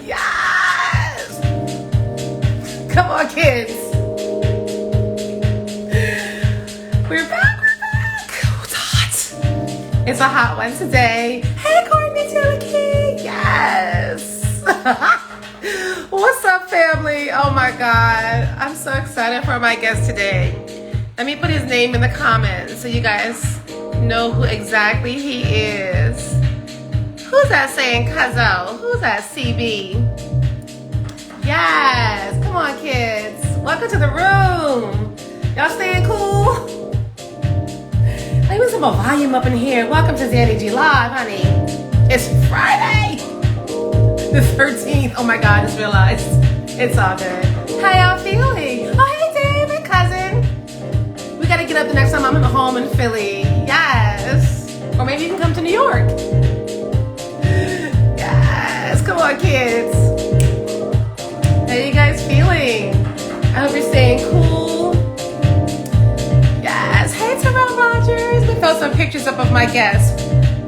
Yes! Come on, kids. We're back. Oh, it's hot. It's a hot one today. Hey, Courtney Tillichy. Yes. What's up, family? Oh my God. I'm so excited for my guest today. Let me put his name in the comments so you guys know who exactly he is. Who's that saying Cuzzo? Who's that CB? Yes. Come on, kids. Welcome to the room. Y'all staying cool? Let me put some more volume up in here. Welcome to danniGeeLive, honey. It's Friday, the 13th. Oh my God, I just realized. It's all good. How y'all feeling? Oh, hey, David, cousin. We gotta get up the next time I'm home in Philly. Yes. Or maybe you can come to New York. Yes. Come on, kids. How you guys feeling? I hope you're staying cool. Yes. Hey, Terrell Rogers. We throw some pictures up of my guests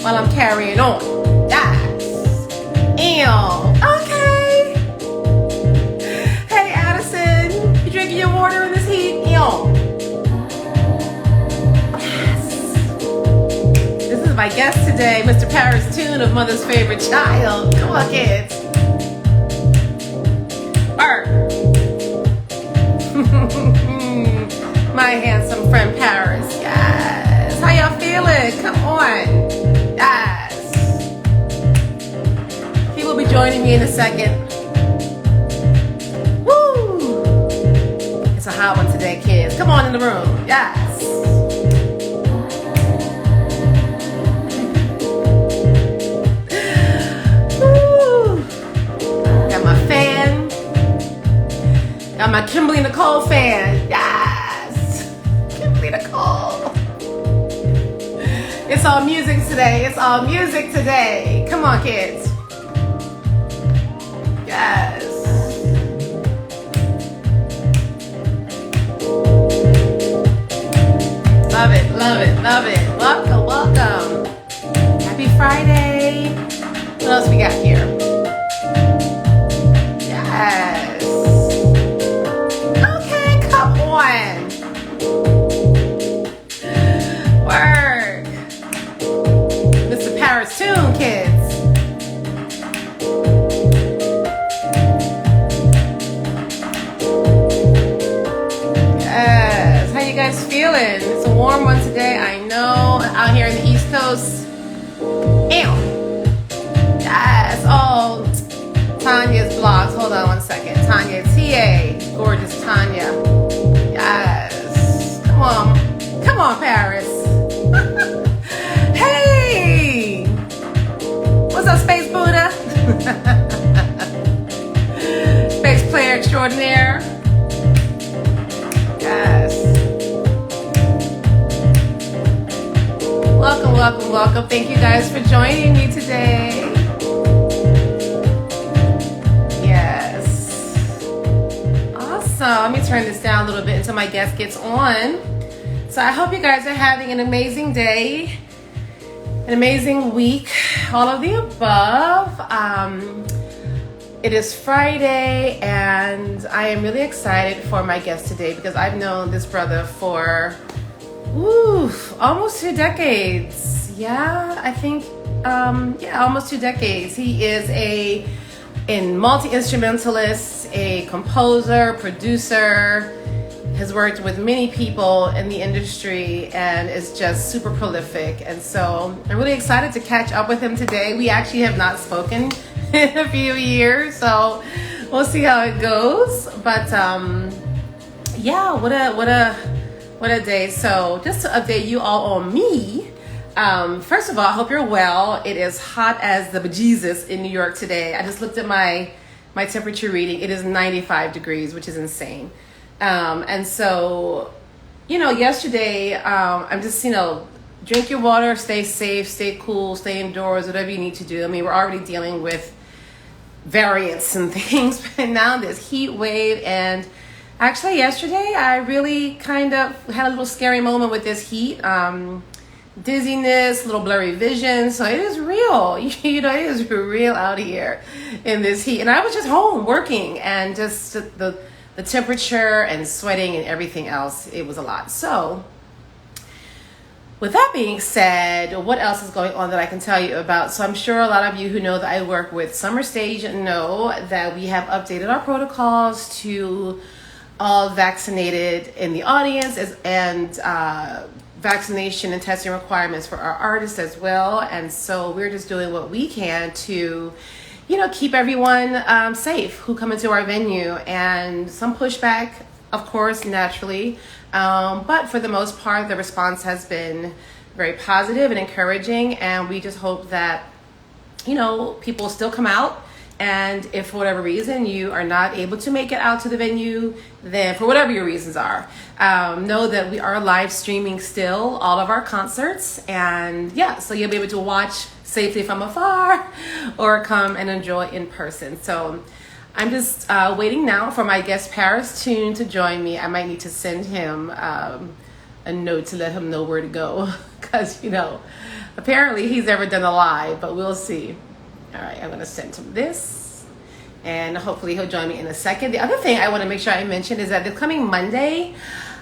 while I'm carrying on. Yes. Ew. Okay. Hey, Addison. You drinking your water in this heat? Ew. This is my guest today, Mr. Paris Toon of Mother's Favorite Child. Come on, kids. My handsome friend Paris. Yes. How y'all feeling? Come on. Yes. He will be joining me in a second. Woo! It's a hot one today, kids. Come on in the room. Yes. Woo! Got my fan. Got my Kimberly Nicole fan. Yes. Kimberly Nicole. It's all music today. It's all music today. Come on, kids. Yes. Love it, love it, love it. Welcome, welcome. Happy Friday. What else we got here? Yes. Okay, come on. Work. Mr. Paris Toon, kids. Yes. How you guys feeling? It's a warm one today. I know. Out here in the East Coast. Ew. Yes. Oh, Tanya's blogs. Hold on one second. Tanya TA. Gorgeous Tanya. Yes. Come on. Come on, Paris. Hey. What's up, Space Buddha? Space player extraordinaire. Yes. Welcome, welcome, welcome. Thank you guys for joining me today. Yes. Awesome. Let me turn this down a little bit until my guest gets on. So I hope you guys are having an amazing day, an amazing week, all of the above. It is Friday, and I am really excited for my guest today because I've known this brother for almost 2 decades. Yeah, I think, almost 2 decades. He is a multi-instrumentalist, a composer, producer, has worked with many people in the industry and is just super prolific. And so I'm really excited to catch up with him today. We actually have not spoken in a few years, so we'll see how it goes. But yeah, what a day. So just to update you all on me, first of all, I hope you're well. It is hot as the bejesus in New York today. I just looked at my temperature reading. It is 95 degrees, which is insane. And so, yesterday, I'm just, drink your water, stay safe, stay cool, stay indoors, whatever you need to do. I mean, we're already dealing with variants and things, but now this heat wave. And actually yesterday, I really kind of had a little scary moment with this heat. dizziness, little blurry vision. So it is real. You know, it is real out here in this heat. And I was just home working, and just the temperature and sweating and everything else, it was a lot. So with that being said, what else is going on that I can tell you about? So I'm sure a lot of you who know that I work with Summer Stage know that we have updated our protocols to all vaccinated in the audience, and vaccination and testing requirements for our artists as well. And so we're just doing what we can to, you know, keep everyone safe who come into our venue. And some pushback, of course, naturally. But for the most part, the response has been very positive and encouraging. And we just hope that, you know, people still come out. And if for whatever reason you are not able to make it out to the venue, then for whatever your reasons are, know that we are live streaming still all of our concerts. And yeah, so you'll be able to watch safely from afar or come and enjoy in person. So I'm just waiting now for my guest Paris Toon to join me. I might need to send him a note to let him know where to go, because, you know, apparently he's never done a live, but we'll see. All right, I'm going to send him this, and hopefully he'll join me in a second. The other thing I want to make sure I mention is that this coming Monday,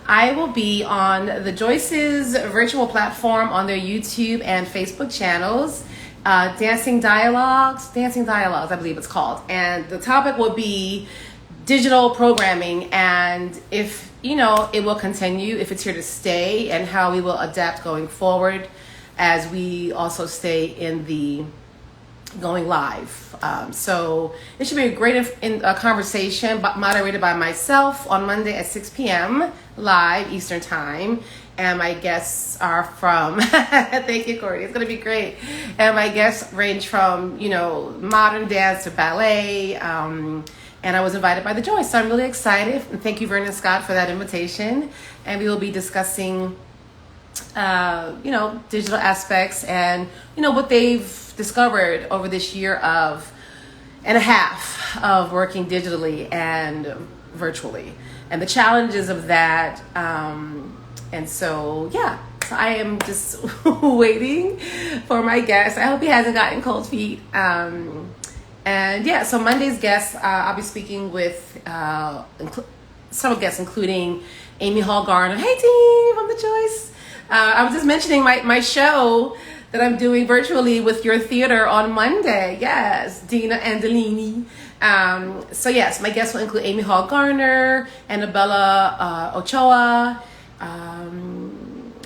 I will be on the Joyce's virtual platform on their YouTube and Facebook channels, Dancing Dialogues, I believe it's called. And the topic will be digital programming, and if, you know, it will continue, if it's here to stay, and how we will adapt going forward as we also stay in the going live. So it should be a great conversation moderated by myself on Monday at 6 p.m. live Eastern time. And my guests are from, thank you, Cordy, it's going to be great. And my guests range from, you know, modern dance to ballet. And I was invited by the Joyce, so I'm really excited. And thank you, Vernon Scott, for that invitation. And we will be discussing, you know, digital aspects and, you know, what they've discovered over this year and a half of working digitally and virtually, and the challenges of that. And so, yeah, so I am just waiting for my guest. I hope he hasn't gotten cold feet. And yeah, so Monday's guest, I'll be speaking with several guests, including Amy Hall Garner. Hey, team from the Joyce. I was just mentioning my show that I'm doing virtually with your theater on Monday. Yes, Dina Andolini. So yes, my guests will include Amy Hall Garner, Annabella Ochoa,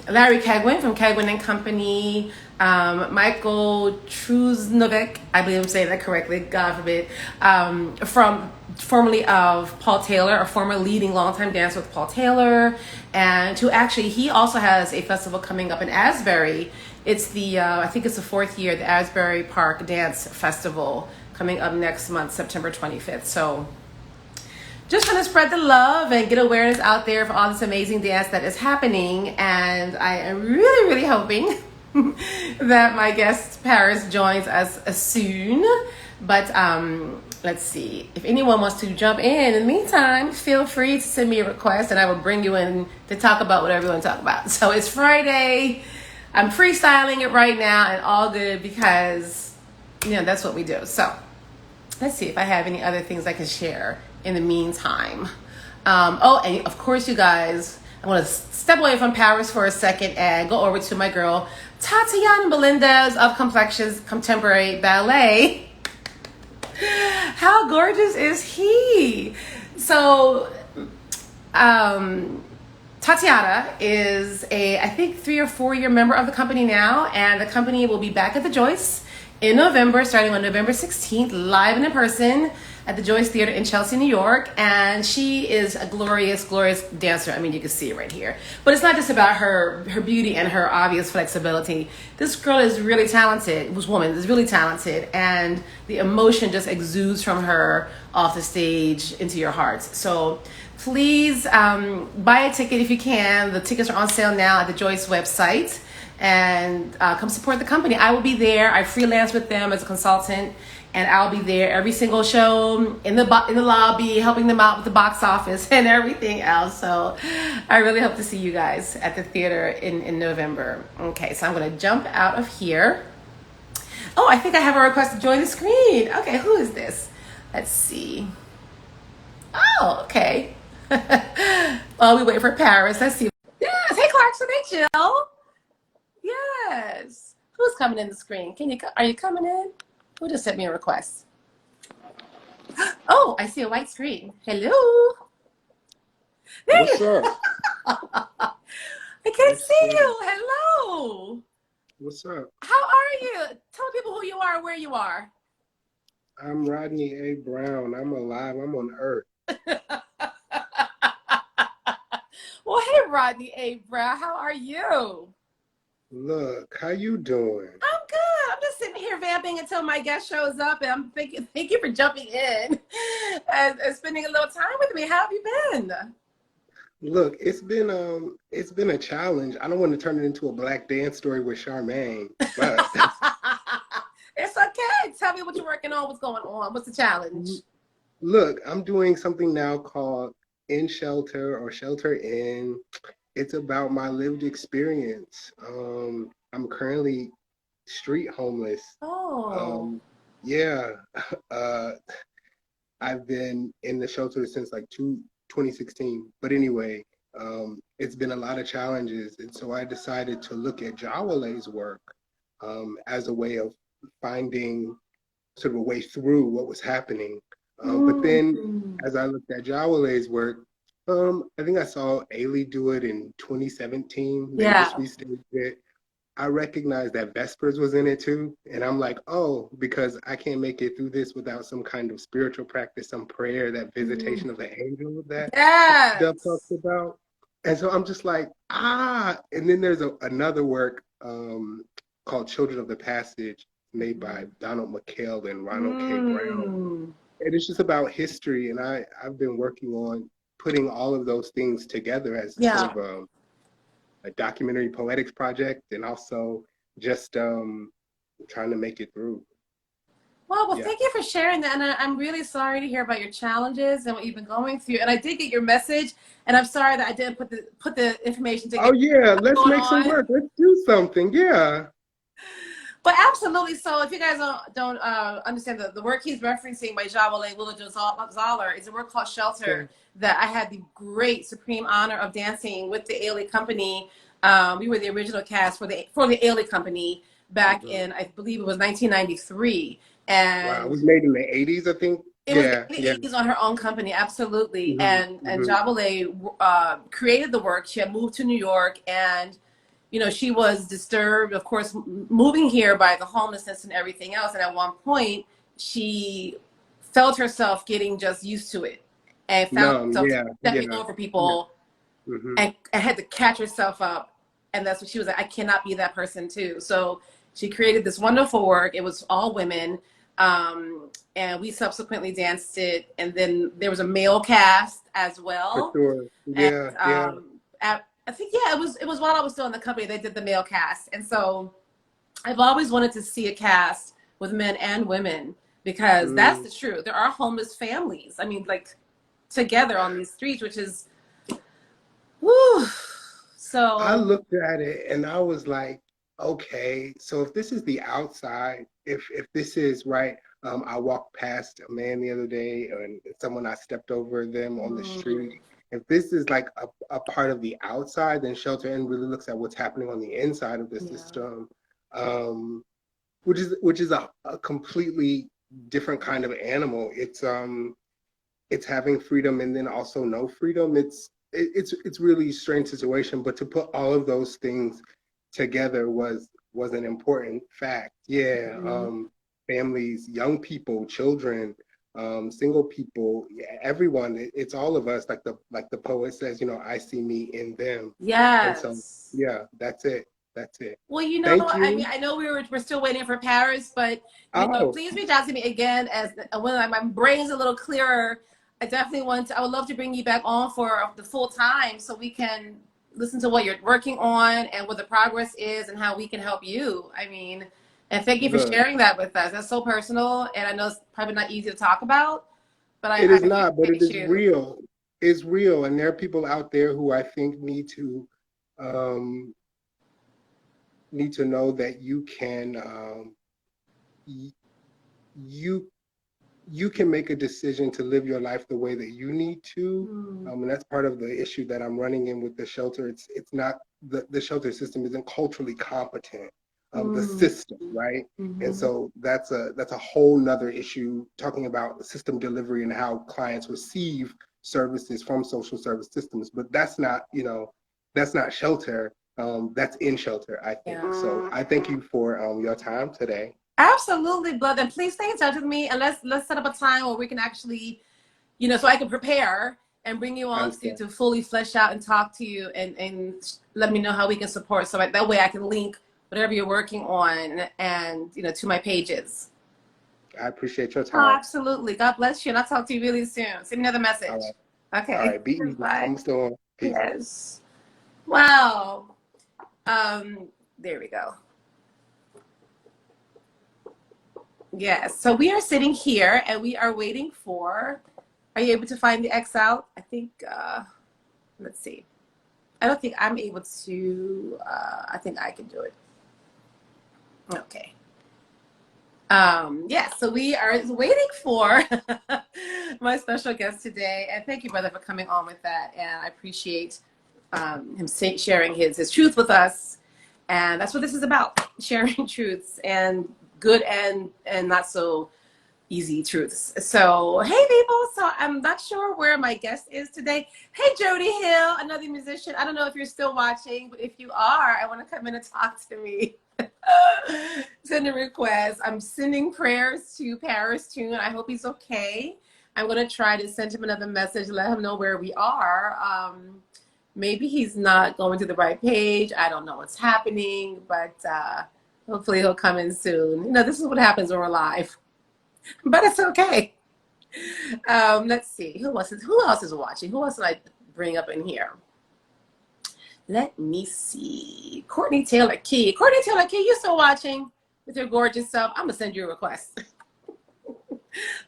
Larry Kagwin from Kagwin and Company, Michael Truznovec, I believe I'm saying that correctly, God forbid, from formerly of Paul Taylor, a former leading longtime dancer with Paul Taylor, and who actually, he also has a festival coming up in Asbury. It's the, I think it's the 4th year, the Asbury Park Dance Festival, coming up next month, September 25th. So just trying to spread the love and get awareness out there for all this amazing dance that is happening. And I am really, really hoping that my guest Paris joins us soon. But let's see. If anyone wants to jump in the meantime, feel free to send me a request and I will bring you in to talk about whatever you want to talk about. So it's Friday. I'm freestyling it right now, and all good, because, you know, that's what we do. So let's see if I have any other things I can share in the meantime. Oh, and of course, you guys, I want to step away from Paris for a second and go over to my girl, Tatiana Melendez of Complexions Contemporary Ballet. How gorgeous is he? So, Tatiana is I think 3 or 4 year member of the company now, and the company will be back at the Joyce in November, starting on November 16th, live and in person at the Joyce Theater in Chelsea, New York. And she is a glorious, glorious dancer. I mean, you can see it right here. But it's not just about her beauty and her obvious flexibility. This girl is really talented. This woman is really talented, and the emotion just exudes from her off the stage into your hearts. So please buy a ticket if you can. The tickets are on sale now at the Joyce website. and come support the company. I will be there. I freelance with them as a consultant, and I'll be there every single show in the lobby, helping them out with the box office and everything else. So I really hope to see you guys at the theater in November. Okay, so I'm going to jump out of here. Oh, I think I have a request to join the screen. Okay, who is this? Let's see. Oh, okay. Well, we wait for Paris. Let's see. Yes. Hey, Clarkson. Hey, Jill. Yes. Who's coming in the screen? Are you coming in? Who just sent me a request? Oh, I see a white screen. Hello. There What's up? I can't see you. Hello. What's up? How are you? Tell people who you are and where you are. I'm Rodney A. Brown. I'm alive. I'm on Earth. Well, hey, Rodney A. Brown. How are you? Look, how you doing? I'm good. I'm just sitting here vamping until my guest shows up, and I'm thinking, thank you for jumping in and spending a little time with me. How have you been? Look, it's been a challenge. I don't want to turn it into a Black dance story with Charmaine, but It's okay. Tell me what you're working on. What's going on? What's the challenge? look, I'm doing something now called In Shelter or Shelter In. It's about my lived experience. I'm currently street homeless. Oh. Yeah. I've been in the shelter since like 2016. But anyway, it's been a lot of challenges. And so I decided to look at Jawale's work as a way of finding sort of a way through what was happening. But then as I looked at Jawale's work, I think I saw Ailey do it in 2017. They just restaged it. I recognized that Vespers was in it too. And I'm like, oh, because I can't make it through this without some kind of spiritual practice, some prayer, that visitation of the angel that Dove talks about. And so I'm just like, and then there's another work called Children of the Passage, made by Donald McHale and Ronald K. Brown. And it's just about history. And I've been working on putting all of those things together as sort of a documentary poetics project, and also just trying to make it through. Well, thank you for sharing that. And I'm really sorry to hear about your challenges and what you've been going through. And I did get your message, and I'm sorry that I didn't put the information together. Oh yeah, let's make some work. Let's do something. Yeah. But absolutely. So if you guys don't understand the work he's referencing by Jawale Willow-Zoller is a work called Shelter that I had the great supreme honor of dancing with the Ailey Company. We were the original cast for the Ailey Company back in, I believe it was 1993. And wow, it was made in the 80s, I think. It was in the 80s on her own company, absolutely. And Jawale created the work. She had moved to New York, and you know, she was disturbed, of course, moving here by the homelessness and everything else. And at one point, she felt herself getting just used to it and found herself stepping over people and had to catch herself up. And that's what she was like, I cannot be that person too. So she created this wonderful work. It was all women. And we subsequently danced it. And then there was a male cast as well. For sure. And, I think, it was while I was still in the company, they did the male cast. And so I've always wanted to see a cast with men and women, because that's the truth. There are homeless families. I mean, like, together on these streets, which is, whew. So I looked at it and I was like, okay, so if this is the outside, if this is right, I walked past a man the other day, and someone, I stepped over them on the street. If this is like a part of the outside, then Shelter In really looks at what's happening on the inside of the system, which is a completely different kind of animal. It's having freedom and then also no freedom. It's really a strange situation, but to put all of those things together was an important fact. Families, young people, children, single people, everyone. It's all of us. Like the poet says, you know, I see me in them. Yes. And so that's it. Well, you know, I mean, I know we're still waiting for Paris, but you know, please reach out to me again when my brain's a little clearer. I definitely I would love to bring you back on for the full time, so we can listen to what you're working on and what the progress is and how we can help you. I mean, and thank you for Look, sharing that with us. That's so personal, and I know it's probably not easy to talk about, but I it is not, but it appreciate is you. real. It's real, and there are people out there who I think um, need to know that y- you you can make a decision to live your life the way that you need to. Mm, And that's part of the issue that I'm running in with the shelter. It's not the shelter system isn't culturally competent. The mm, system, right? And mm-hmm. so that's a whole nother issue, talking about system delivery and how clients receive services from social service systems. But that's not, that's not shelter. That's in shelter, I think. Yeah. So I thank you for your time today. Absolutely, brother. And please stay in touch with me, and let's set up a time where we can actually, so I can prepare and bring you I on understand. to fully flesh out and talk to you and let me know how we can support. So that way I can link whatever you're working on and to my pages. I appreciate your Oh, time. absolutely. God bless you, and I'll talk to you really soon. Send me another All message. right. All Okay. right. Be easy. Bye. I'm still on. Peace. Yes. Wow. There we go. Yes. So we are sitting here and we are waiting for. Are you able to find the X out? I think. Let's see. I don't think I'm able to. I think I can do it. Okay. Yeah, so we are waiting for my special guest today, and thank you, brother, for coming on with that. And I appreciate him sharing his truth with us, and that's what this is about: sharing truths and good and not so easy truths. So, hey, people. So I'm not sure where my guest is today. Hey, Jody Hill, another musician. I don't know if you're still watching, but if you are, I want to come in and talk to me. Send a request. I'm sending prayers to Paris Toon. I hope he's okay. I'm going to try to send him another message, let him know where we are. Maybe he's not going to the right page. I don't know what's happening, but hopefully he'll come in soon. This is what happens when we're live, but it's okay. Let's see. Who else is watching? Who else did I bring up in here? Let me see. Courtney Taylor Key. Courtney Taylor Key, you still watching with your gorgeous self? I'm going to send you a request.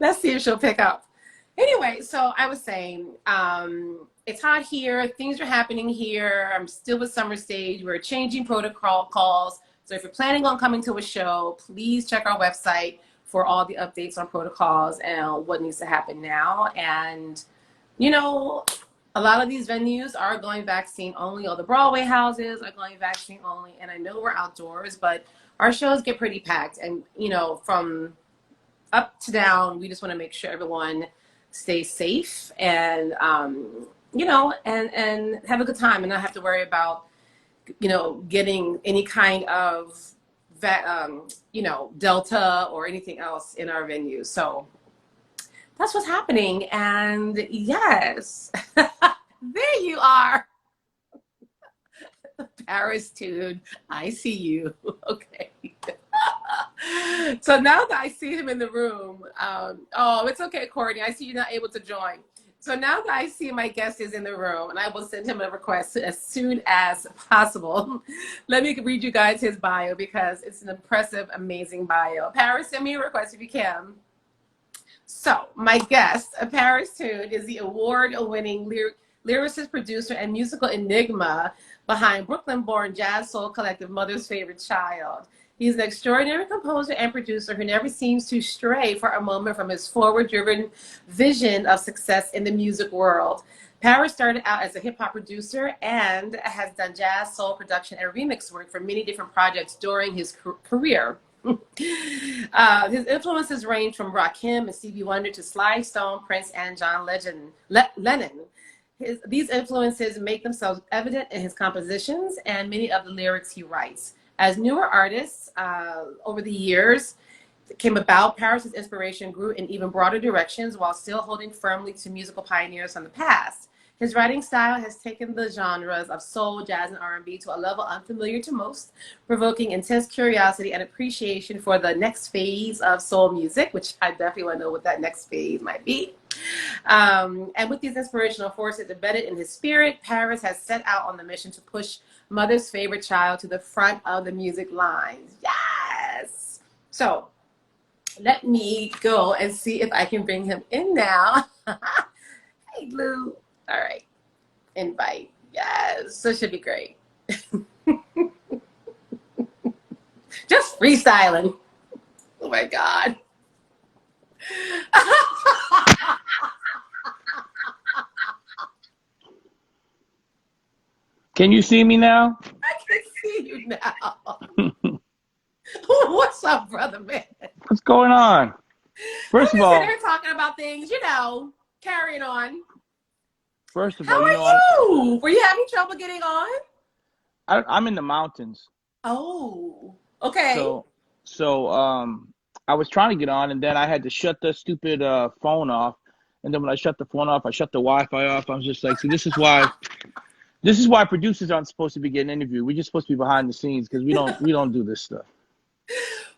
Let's see if she'll pick up. Anyway, so I was saying, it's hot here. Things are happening here. I'm still with Summer Stage. We're changing protocols. So if you're planning on coming to a show, please check our website for all the updates on protocols and what needs to happen now. And, a lot of these venues are going vaccine only. All the Broadway houses are going vaccine only. And I know we're outdoors, but our shows get pretty packed. And, from up to down, we just want to make sure everyone stays safe and, and have a good time and not have to worry about, getting any kind of, Delta or anything else in our venue. So that's what's happening. And yes, there you are. Paris Toon, I see you. Okay. So now that I see him in the room, oh, it's okay, Courtney. I see you're not able to join. So now that I see my guest is in the room, and I will send him a request as soon as possible. Let me read you guys his bio because it's an impressive, amazing bio. Paris, send me a request if you can. So my guest, Paris Toon, is the award-winning lyricist, producer, and musical enigma behind Brooklyn-born jazz soul collective Mother's Favorite Child. He's an extraordinary composer and producer who never seems to stray for a moment from his forward-driven vision of success in the music world. Paris started out as a hip-hop producer and has done jazz, soul production, and remix work for many different projects during his career. His influences range from Rakim and Stevie Wonder to Sly Stone, Prince, and John Lennon. These influences make themselves evident in his compositions and many of the lyrics he writes. As newer artists over the years came about, Paris's inspiration grew in even broader directions while still holding firmly to musical pioneers from the past. His writing style has taken the genres of soul, jazz, and R&B to a level unfamiliar to most, provoking intense curiosity and appreciation for the next phase of soul music, which I definitely want to know what that next phase might be. And with these inspirational forces embedded in his spirit, Paris has set out on the mission to push mother's favorite child to the front of the music lines. Yes! So let me go and see if I can bring him in now. Hey, Lou. All right. Invite. Yes. So it should be great. Just freestyling. Oh my God. Can you see me now? I can see you now. What's up, brother man? What's going on? First I'm of just sitting all, here talking about things, carrying on. How you are know, you? Were you having trouble getting on? I'm in the mountains. Oh, okay. So I was trying to get on, and then I had to shut the stupid phone off. And then when I shut the phone off, I shut the Wi-Fi off. I was just like, see, this is why producers aren't supposed to be getting interviewed. We're just supposed to be behind the scenes because we don't do this stuff.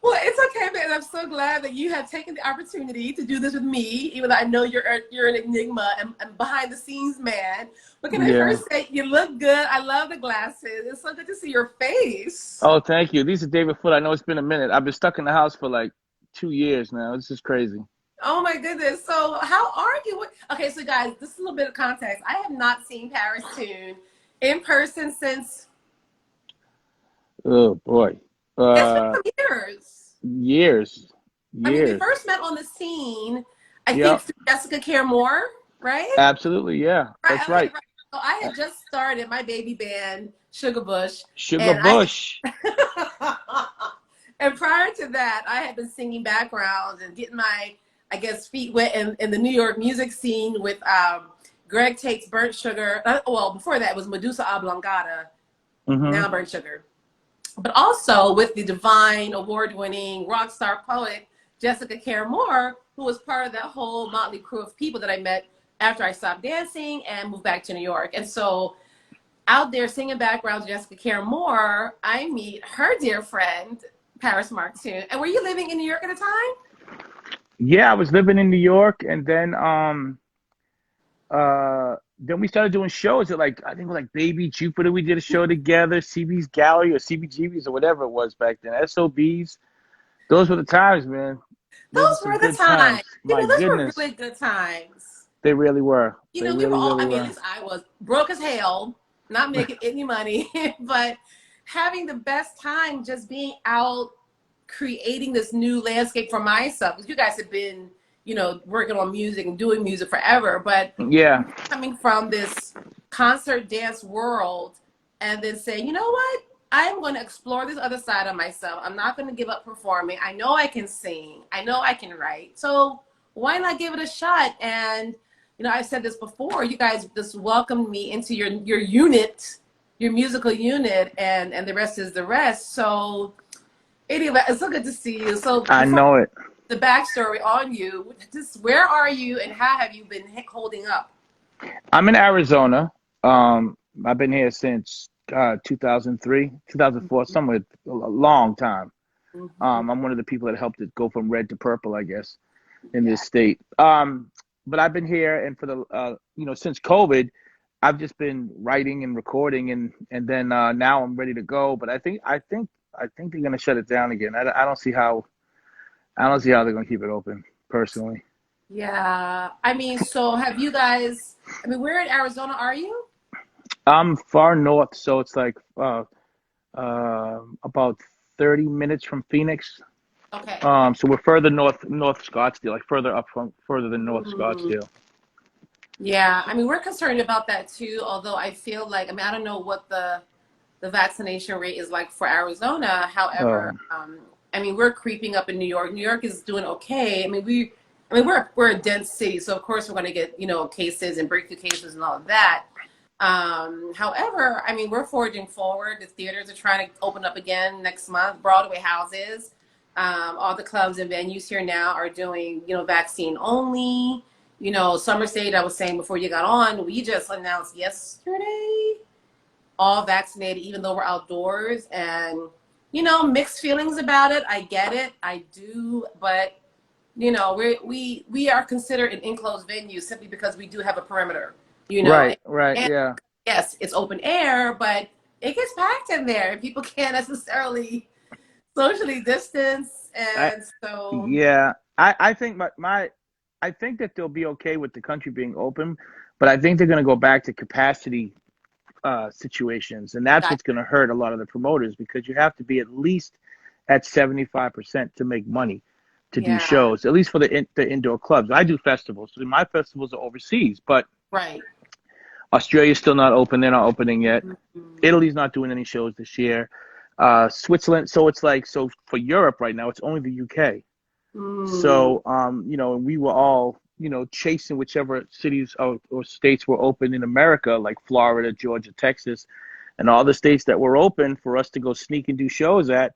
Well, it's okay, man. I'm so glad that you have taken the opportunity to do this with me, even though I know you're an enigma and behind the scenes man. But can I Yeah. first say you look good? I love the glasses. It's so good to see your face. Oh, thank you. These are David Foot. I know it's been a minute. I've been stuck in the house for like 2 years now. This is crazy. Oh my goodness. So how are you? Okay, so guys, this is a little bit of context. I have not seen Paris Toon in person since Oh boy. it's been Uh, some years. years, I mean, we years. first met on the scene, I think Yep. through Jessica Care Moore, right? Absolutely. Yeah. Right, That's okay, right. right. So I had just started my baby band, Sugar Bush, Sugar and I Bush. and prior to that, I had been singing backgrounds and getting my, I guess, feet wet in the New York music scene with Greg Tate's Burnt Sugar. Well, before that, it was Medusa Oblongata, Hmm. now Burnt Sugar. But also with the divine, award-winning rock star poet, Jessica Care Moore, who was part of that whole motley crew of people that I met after I stopped dancing and moved back to New York. And so out there singing backgrounds, Jessica Care Moore, I meet her dear friend, Paris Toon. And were you living in New York at the time? Yeah, I was living in New York, and then we started doing shows at like I think like Baby Jupiter. We did a show together, CB's Gallery or CBGB's or whatever it was back then. SOBs. Those were the times, man. Those were Those some were the good times. times. My Those were goodness, really good times. they really were. They We were really, all, really I mean, at were. least I was broke as hell, not making any money, but having the best time just being out creating this new landscape for myself. Because you guys have been, working on music and doing music forever, but Yeah, coming from this concert dance world and then saying, you know what? I'm going to explore this other side of myself. I'm not going to give up performing. I know I can sing. I know I can write. So why not give it a shot? And I've said this before. You guys just welcomed me into your unit, your musical unit, and the rest is the rest. So anyway, it's so good to see you. So I before know it. the backstory on you, just where are you and how have you been holding up? I'm in Arizona. I've been here since 2003, 2004, somewhere a long time. Mm-hmm. I'm one of the people that helped it go from red to purple, I guess, in Yeah. this state. But I've been here, and for the since COVID, I've just been writing and recording, and then now I'm ready to go. But I think they're gonna shut it down again. I don't see how they're gonna keep it open, personally. Yeah. I mean, so have you guys, where in Arizona are you? I'm far north, so it's like about 30 minutes from Phoenix. Okay. So we're further north Scottsdale, like further than North Mm, Scottsdale. yeah. We're concerned about that too, although I feel like, I don't know what the vaccination rate is like for Arizona. However, Oh, we're creeping up in New York. New York is doing okay. We're a dense city, so of course we're going to get cases and breakthrough cases and all of that. However, we're forging forward. The theaters are trying to open up again next month. Broadway houses, all the clubs and venues here now are doing vaccine only. Summer State, I was saying before you got on, we just announced yesterday all vaccinated, even though we're outdoors. And, mixed feelings about it. I get it. I do. But we are considered an enclosed venue simply because we do have a perimeter, Right, right, and yeah. yes, it's open air, but it gets packed in there and people can't necessarily socially distance. I And so, Yeah, I think I think that they'll be okay with the country being open, but I think they're going to go back to capacity situations, and that's got, what's going to hurt a lot of the promoters because you have to be at least at 75% to make money to do yeah, shows, at least for the indoor clubs. I do festivals, so my festivals are overseas, but right. Australia's still not open; they're not opening yet. Mhm. Italy's not doing any shows this year. Switzerland, so it's like so for Europe right now, it's only the UK. Mm, So, we were all, chasing whichever cities or states were open in America, like Florida, Georgia, Texas, and all the states that were open for us to go sneak and do shows at.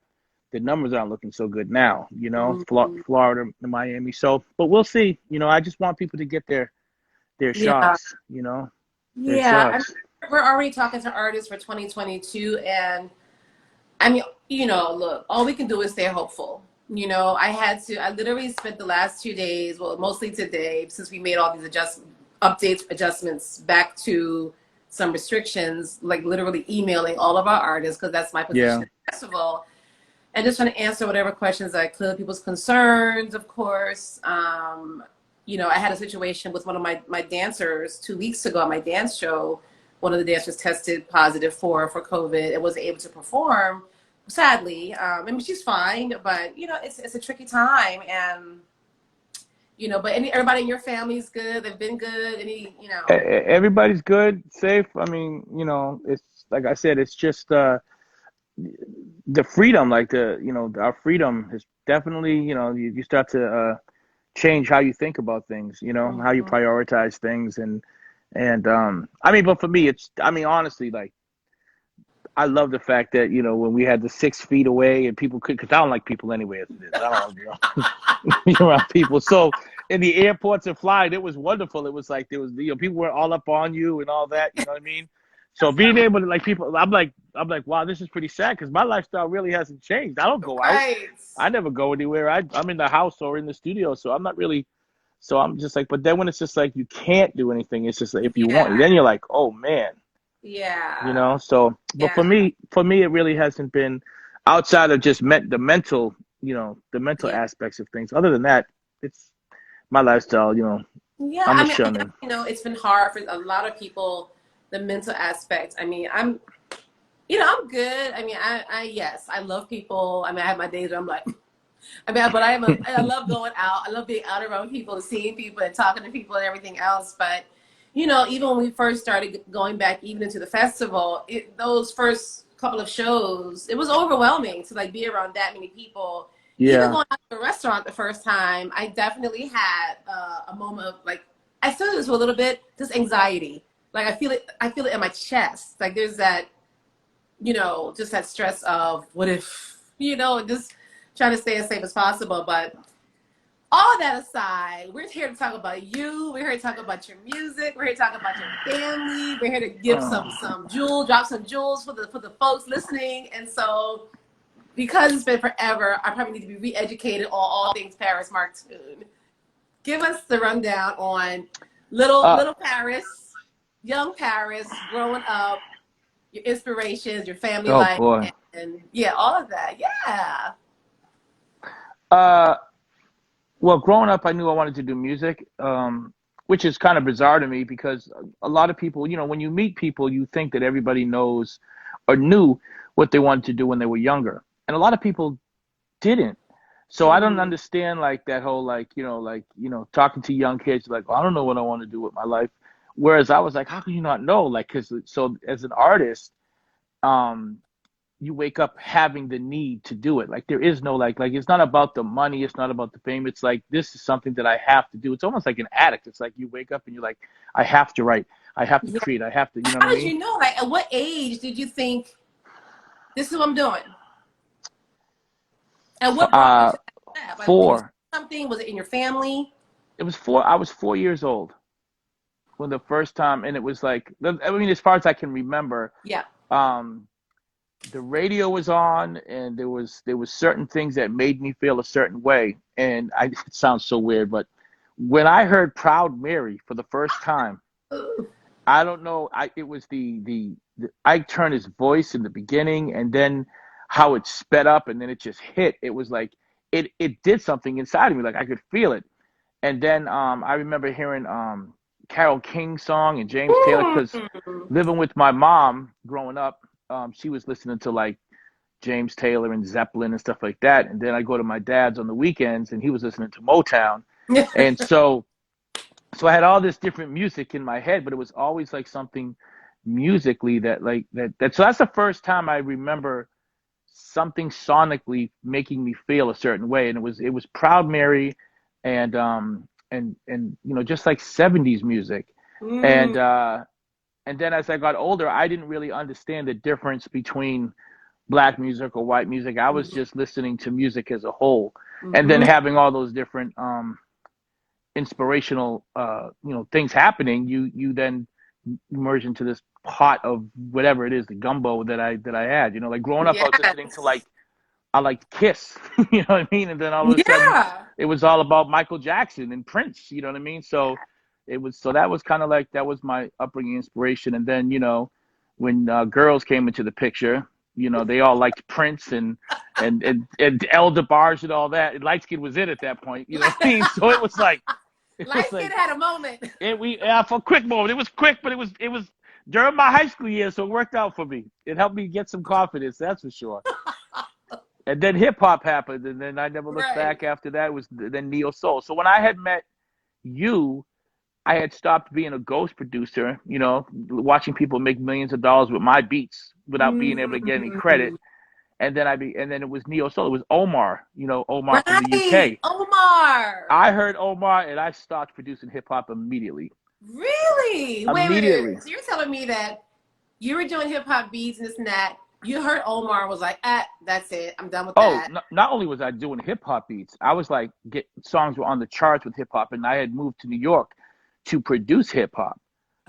The numbers aren't looking so good now, mm, Florida, Miami. So, but we'll see. I just want people to get their yeah, shots, their yeah. I mean, shots. we're already talking to artists for 2022, and I mean, look, all we can do is stay hopeful. I literally spent the last 2 days, well, mostly today, since we made all these adjustments back to some restrictions, like literally emailing all of our artists, because that's my position Yeah, at the festival, and just trying to answer whatever questions I could, people's concerns, of course. I had a situation with one of my dancers 2 weeks ago at my dance show. One of the dancers tested positive for COVID and wasn't able to perform, sadly. I mean, she's fine, but it's a tricky time, and but everybody in your family's good. They've been good. everybody's good, safe. I mean, it's like I said, it's just the freedom, like our freedom is definitely, you start to change how you think about things, how you Mhm. prioritize things, and I mean, but for me, I mean, honestly, like I love the fact that when we had the 6 feet away and people could, because I don't like people anyway as it is. I don't, be around people. So in the airports and flying, it was wonderful. It was like there was people were all up on you and all that. You know what I mean? So being able to like people, I'm like, wow, this is pretty sad because my lifestyle really hasn't changed. I don't go out. Right. I never go anywhere. I'm in the house or in the studio, so I'm not really. So I'm just like, but then when it's just like you can't do anything, it's just like if you want, Yeah. then you're like, oh man, Yeah. So, but Yeah. for me, it really hasn't been outside of just the mental, the mental Yeah. aspects of things. Other than that, it's my lifestyle. Yeah, I'm I a mean, I shunning. definitely know it's been hard for a lot of people, the mental aspect. I mean, I'm good. I mean, yes, I love people. I mean, I have my days where I'm like, I mean, but I love going out. I love being out around people and seeing people and talking to people and everything else. But, even when we first started going back even into the festival, those first couple of shows, it was overwhelming to like be around that many people. Even Yeah, going out to a restaurant the first time, I definitely had a moment of like, I still do this for a little bit, just anxiety. Like I feel it in my chest. Like there's that, just that stress of what if, just trying to stay as safe as possible. But all that aside, we're here to talk about you. We're here to talk about your music. We're here to talk about your family. We're here to give drop some jewels for the folks listening. And so, because it's been forever, I probably need to be re-educated on all things Paris Toon. Give us the rundown on uh, little Paris, young Paris, growing up, your inspirations, your family oh life, boy. and yeah, all of that. Yeah. Uh, well, growing up, I knew I wanted to do music, which is kind of bizarre to me because a lot of people, when you meet people, you think that everybody knows or knew what they wanted to do when they were younger, and a lot of people didn't. So I don't Mm, understand like that whole talking to young kids like, oh, I don't know what I want to do with my life. Whereas I was like, how can you not know? Like, cause so as an artist, um, you wake up having the need to do it. Like there is no like it's not about the money, it's not about the fame. It's like this is something that I have to do. It's almost like an addict. It's like you wake up and you're like, I have to write, I have to yeah. create, I have to, you know what I How did mean? you know? Like, at what age did you think this is what I'm doing? And what brought you Uh, to that step? Like, did you see four. something? Was it in your family? It was four. I was 4 years old when the first time, and it was like, I mean, as far as I can remember, Yeah. um, the radio was on, and there was certain things that made me feel a certain way. And it sounds so weird, but when I heard Proud Mary for the first time, I don't know, it was the Ike Turner's voice in the beginning, and then how it sped up, and then it just hit. It was like it did something inside of me, like I could feel it. And then I remember hearing Carole King's song and James Taylor, because living with my mom growing up, she was listening to like James Taylor and Zeppelin and stuff like that. And then I go to my dad's on the weekends, and he was listening to Motown. And so I had all this different music in my head, but it was always like something musically that. So that's the first time I remember something sonically making me feel a certain way, and it was Proud Mary, and just like 70s music. And then as I got older, I didn't really understand the difference between black music or white music. I was just listening to music as a whole, and then having all those different inspirational things happening. You then merge into this pot of whatever it is, the gumbo that I had. Like growing up, I was listening to I liked Kiss, you know what I mean? And then all of a sudden it was all about Michael Jackson and Prince, you know what I mean? So that was kind of like, that was my upbringing inspiration. And then, when girls came into the picture, they all liked Prince and El DeBarge and all that. And Lightskin was it at that point, you know what I mean? So it was like, Lightskin had a moment. For a quick moment. It was quick, but it was during my high school years, so it worked out for me. It helped me get some confidence, that's for sure. And then hip hop happened, and then I never looked back after that. It was then neo soul. So when I had met you, I had stopped being a ghost producer, watching people make millions of dollars with my beats without being able to get any credit. And then it was neo soul. It was Omar, Omar from the UK. Omar. I heard Omar, and I started producing hip hop immediately. Really? Immediately. Wait. So you're telling me that you were doing hip hop beats and this and that. You heard Omar was like, that's it. I'm done with that. Not only was I doing hip hop beats, I was like, songs were on the charts with hip hop, and I had moved to New York to produce hip hop.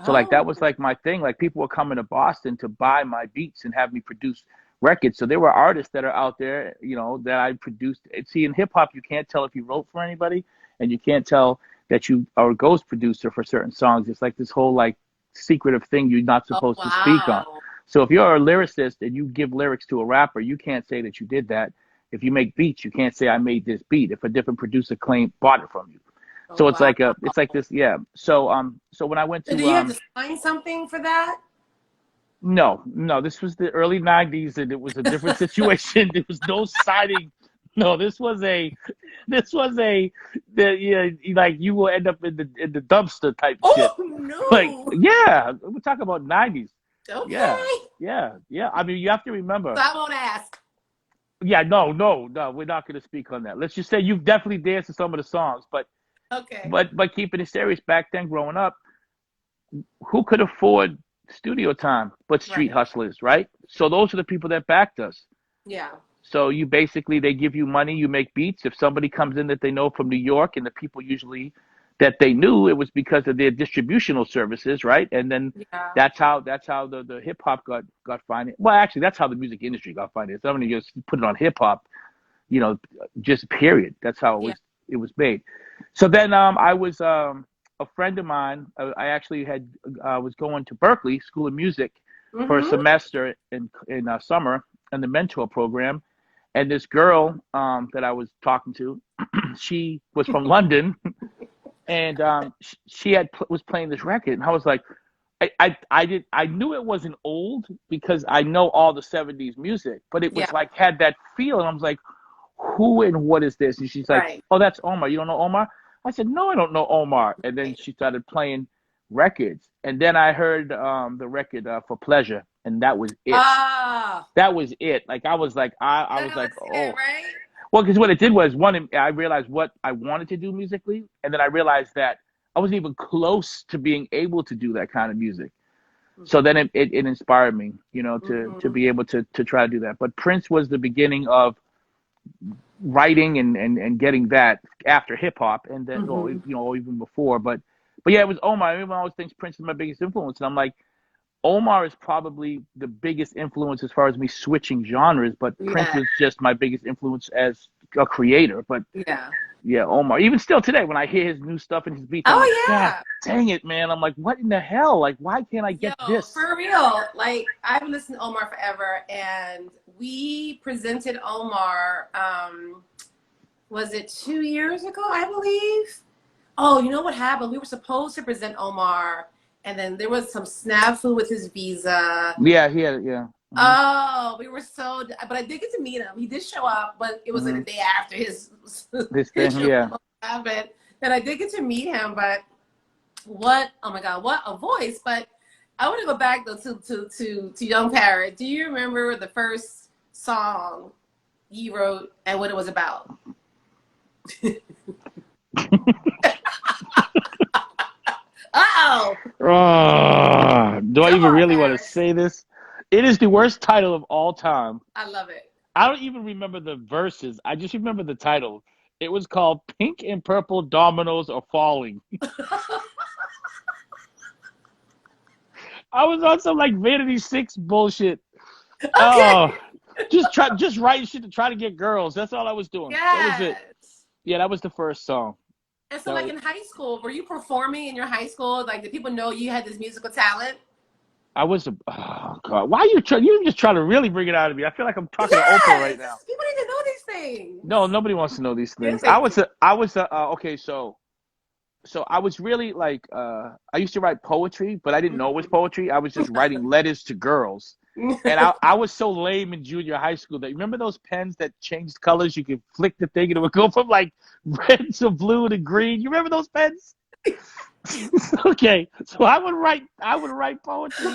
So like that was like my thing. Like people were coming to Boston to buy my beats and have me produce records. So there were artists that are out there, that I produced. See, in hip hop, you can't tell if you wrote for anybody, and you can't tell that you are a ghost producer for certain songs. It's like this whole like secretive thing you're not supposed to speak on. So if you're a lyricist and you give lyrics to a rapper, you can't say that you did that. If you make beats, you can't say I made this beat if a different producer bought it from you. So it's like this, yeah. So when I went to do you have to sign something for that? No, this was the early 90s, and it was a different situation. There was no signing. No, this was like you will end up in the dumpster type shit. Oh no! Like, yeah, we're talking about 90s. Okay. Yeah. I mean, you have to remember. So I won't ask. Yeah, no, we're not going to speak on that. Let's just say you've definitely danced to some of the songs, but okay. But keeping it serious, back then, growing up, who could afford studio time but street hustlers, right? So those are the people that backed us. Yeah. So they give you money, you make beats. If somebody comes in that they know from New York, and the people usually that they knew, it was because of their distributional services, right? And then that's how the hip hop got financed. Well, actually, that's how the music industry got financed. I mean, just put it on hip hop, just period. That's how it was made. So then I was a friend of mine. I actually was going to Berkeley School of Music for a semester in summer in the mentor program. And this girl that I was talking to, she was from London, and she was playing this record, and I was like, I knew it wasn't old because I know all the 70s music, but it was like had that feel, and I was like, who and what is this? And she's like, oh, that's Omar. You don't know Omar? I said, no, I don't know Omar. And then she started playing records, and then I heard the record For Pleasure, and that was it. That was it. Like I was like, I was like, oh. It, right? Well, because what it did was, one, I realized what I wanted to do musically, and then I realized that I wasn't even close to being able to do that kind of music. So then it inspired me, to be able to try to do that. But Prince was the beginning of writing and getting that after hip hop, and then even before. But yeah, it was Omar. Everyone always thinks Prince is my biggest influence, and I'm like, Omar is probably the biggest influence as far as me switching genres, but Prince Yeah. was just my biggest influence as a creator. But Yeah. yeah, Omar. Even still today, when I hear his new stuff and his beats, I'm like, Oh God yeah. dang it, man. I'm like, what in the hell? Like, why can't I Yo, get this? for real. Like I've listened to Omar forever, and we presented Omar. Was it 2 years ago? I believe. Oh, you know what happened? We were supposed to present Omar, and then there was some snafu with his visa. Yeah, he had it. Yeah. Oh, we were so. But I did get to meet him. He did show up, but it was like Mm-hmm. the day after his This thing, show yeah. happened. And I did get to meet him, but what? Oh my God, what a voice! But I want to go back though to Young Parrot. Do you remember the first song you wrote and what it was about? Uh-oh. Do I Come even on, really want to Paris. say this? It is the worst title of all time. I love it. I don't even remember the verses. I just remember the title. It was called Pink and Purple Dominoes Are Falling. I was on some like Vanity Six bullshit. Okay. Oh, just writing shit to try to get girls. That's all I was doing. That was it. Yes. Yeah, that was the first song. And so, That like was, in high school, were you performing in your high school? Like, did people know you had this musical talent? I was a, oh God. Why are you trying? You just trying to really bring it out of me. I feel like I'm talking to Oprah right Yes. now. People need to know these No, things. nobody wants to know these Yes, things. they do. Okay, so I was really like I used to write poetry, but I didn't know it was poetry. I was just writing letters to girls. And I was so lame in junior high school that, remember those pens that changed colors? You could flick the thing and it would go from like red to blue to green. You remember those pens? Okay, so I would write poetry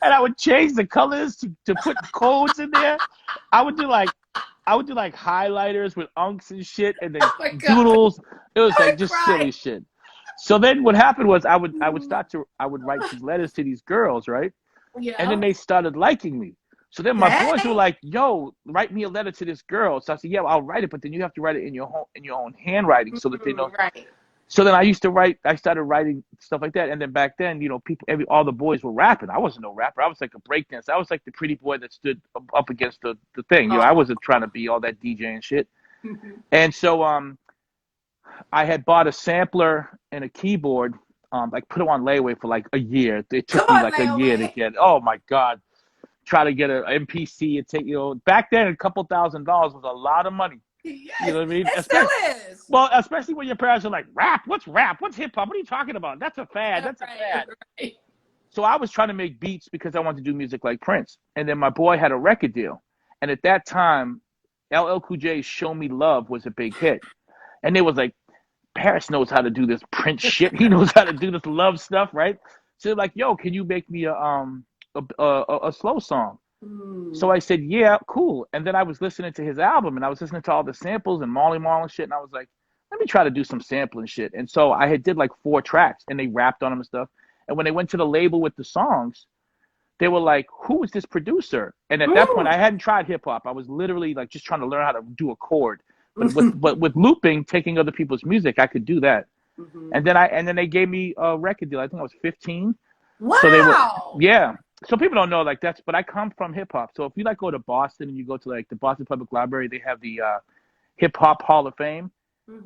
and I would change the colors to put codes in there. I would do like highlighters with unks and shit, and then Oh my God. doodles. It was I like would just cry. silly shit. So then what happened was I would write these letters to these girls, right? And then Yeah. they started liking me. So then my boys were Dang. like, "Yo, write me a letter to this girl." So I said, "Yeah, I'll write it, but then you have to write it in your own handwriting so that they know." Right. So then I started writing stuff like that. And then back then, all the boys were rapping. I wasn't no rapper. I was like a breakdancer. I was like the pretty boy that stood up against the thing. I Oh. wasn't trying to be all that DJ and shit. And so I had bought a sampler and a keyboard, like put it on layaway for like a year. It Come took me on, like a year to layaway. get. Oh my God, try to get an MPC and take back then a couple $1,000s was a lot of money. You Yes, know what I mean? it still is. Well, especially when your parents are like, rap? What's rap? What's hip hop? What are you talking about? That's a fad. That's a Right, fad. right. So I was trying to make beats because I wanted to do music like Prince. And then my boy had a record deal. And at that time, LL Cool J's Show Me Love was a big hit. And they was like, Paris knows how to do this Prince shit. He knows how to do this love stuff, right? So they're like, yo, can you make me a slow song? So I said, yeah, cool. And then I was listening to his album and I was listening to all the samples and Marley Marl and shit. And I was like, let me try to do some sampling shit. And so I had did like 4 tracks and they rapped on them and stuff. And when they went to the label with the songs, they were like, who is this producer? And at that point, I hadn't tried hip hop. I was literally like just trying to learn how to do a chord. But with looping, taking other people's music, I could do that. And then they gave me a record deal. I think I was 15. So they were, Wow. yeah. So people don't know like but I come from hip hop. So if you like go to Boston and you go to like the Boston Public Library, they have the Hip Hop Hall of Fame.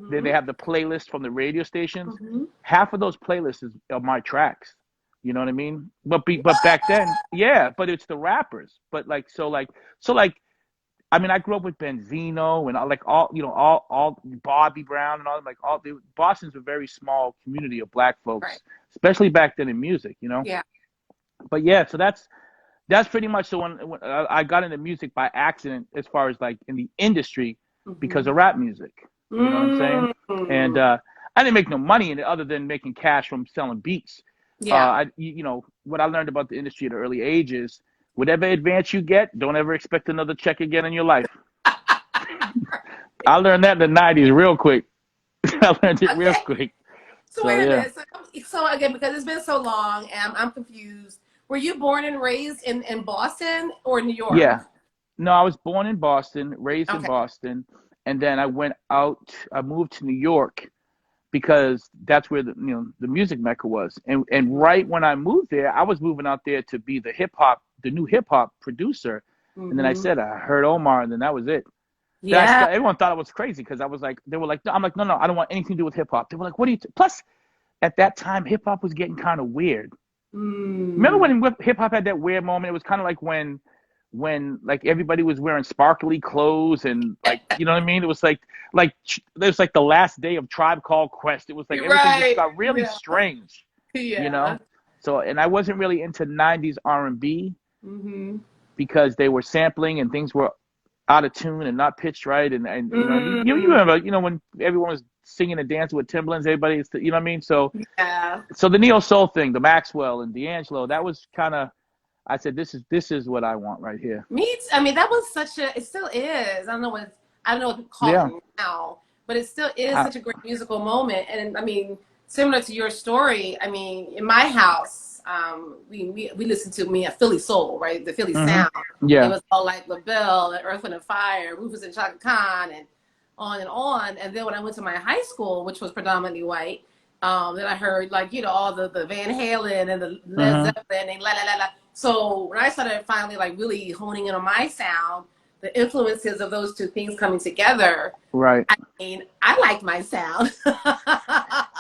Then they have the playlist from the radio stations. Half of those playlists are my tracks. You know what I mean? But back then, yeah. But it's the rappers. But like I mean, I grew up with Benzino and all Bobby Brown and all like Boston's a very small community of black folks, Right. especially back then in music. Yeah. But yeah, so that's pretty much the one. When I got into music by accident, as far as like in the industry, because of rap music. You know what I'm saying? And I didn't make no money in it other than making cash from selling beats. Yeah. What I learned about the industry at an early age is whatever advance you get, don't ever expect another check again in your life. I learned that in the 90s real quick. I learned it real Okay. quick. So wait a minute. So again, because it's been so long and I'm confused. Were you born and raised in Boston or New York? Yeah. No, I was born in Boston, raised in Okay. Boston, and then I moved to New York because that's where the the music mecca was. And right when I moved there, I was moving out there to be the new hip hop producer. And then I said I heard Omar, and then that was it. Yeah. Everyone thought I was crazy because I was like, they were like, no. I'm like, no, I don't want anything to do with hip hop. They were like, what do you? Plus, at that time, hip hop was getting kind of weird. Remember when hip hop had that weird moment? It was kind of like when like everybody was wearing sparkly clothes and like, you know what I mean? It was like there's like the last day of Tribe Called Quest. It was like everything just got really strange. Yeah. So, and I wasn't really into 90s R&B because they were sampling and things were out of tune and not pitched right. And you remember, when everyone was singing and dancing with Timbalands, everybody, you know what I mean? So, so the neo soul thing, the Maxwell and D'Angelo, that was kind of, I said, this is what I want right here. I mean, that was it still is. I don't know what to call it now, but it still is such a great musical moment. And I mean, similar to your story, I mean, in my house, we listened to Philly soul, right? The Philly sound. Yeah. It was all like LaBelle and Earth, Wind and Fire, Rufus and Chaka Khan, and on and on. And then when I went to my high school, which was predominantly white, then I heard like, all the Van Halen and the Led Zeppelin and la la la la. So when I started finally like really honing in on my sound, the influences of those two things coming together, right? I mean, I liked my sound.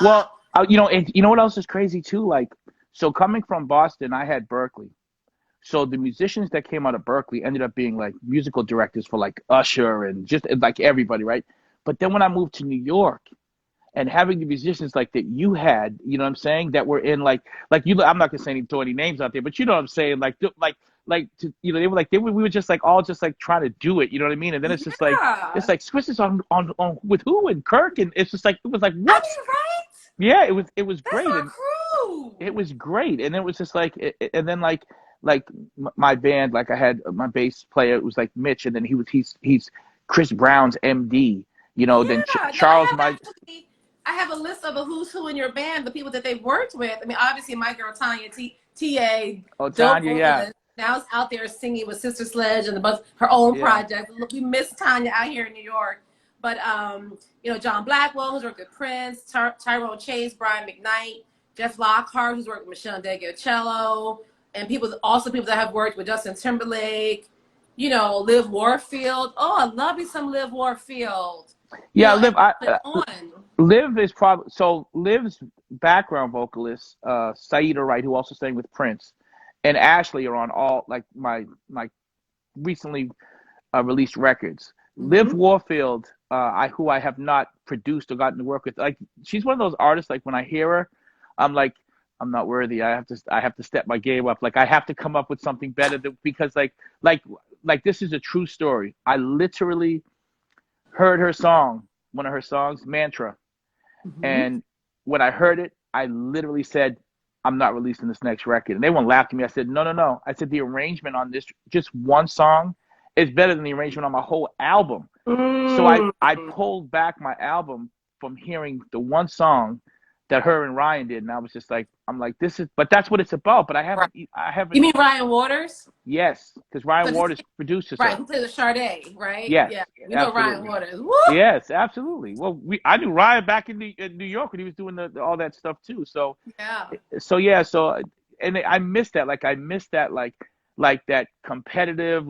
Well, and you know what else is crazy too? Like, so coming from Boston, I had Berkeley. So the musicians that came out of Berkeley ended up being like musical directors for like Usher and just like everybody, right? But then when I moved to New York, and having the musicians like that you had, you know what I'm saying, that were in like you, I'm not gonna say throw any names out there, but you know what I'm saying, they were like we were just like all just like trying to do it, you know what I mean? And then it's just like Swiss is on with who and Kirk, and it's just like it was like what? I mean, right? Yeah, it was great. That's our crew. It was great, and it was just like, and then like my band, like I had my bass player, it was like Mitch, and then he's Chris Brown's MD, then Charles I have a list of a who's who in your band, the people that they've worked with. I mean, obviously my girl Tanya T.A. Oh, Tanya, yeah. Now is out there singing with Sister Sledge and her own project. Look, we miss Tanya out here in New York. But John Blackwell, who's worked with Prince, Tyrone Chase, Brian McKnight, Jeff Lockhart, who's worked with Michelle Deguacello, and people that have worked with Justin Timberlake. Liv Warfield. Oh, I love me some Liv Warfield. Yeah, Liv is probably, so Liv's background vocalist, Saida Wright, who also sang with Prince, and Ashley are on all like my recently released records. Liv Warfield, who I have not produced or gotten to work with, like she's one of those artists. Like when I hear her, I'm like, I'm not worthy. I have to step my game up. Like I have to come up with something better because like this is a true story. I literally heard one of her songs, Mantra. And when I heard it, I literally said, I'm not releasing this next record. And everyone laughed at me. I said, no. I said, the arrangement on this, just one song, is better than the arrangement on my whole album. So I pulled back my album from hearing the one song that her and Ryan did. And I was just like, but that's what it's about. But I haven't. You mean Ryan Waters? Yes, because Ryan Waters produces right, her. who plays the Sade, right? Yes, yeah. You know Ryan Waters. Woo! Yes, absolutely. Well, I knew Ryan back in New York when he was doing all that stuff too. So and I missed that. Like I missed that. Like that competitive,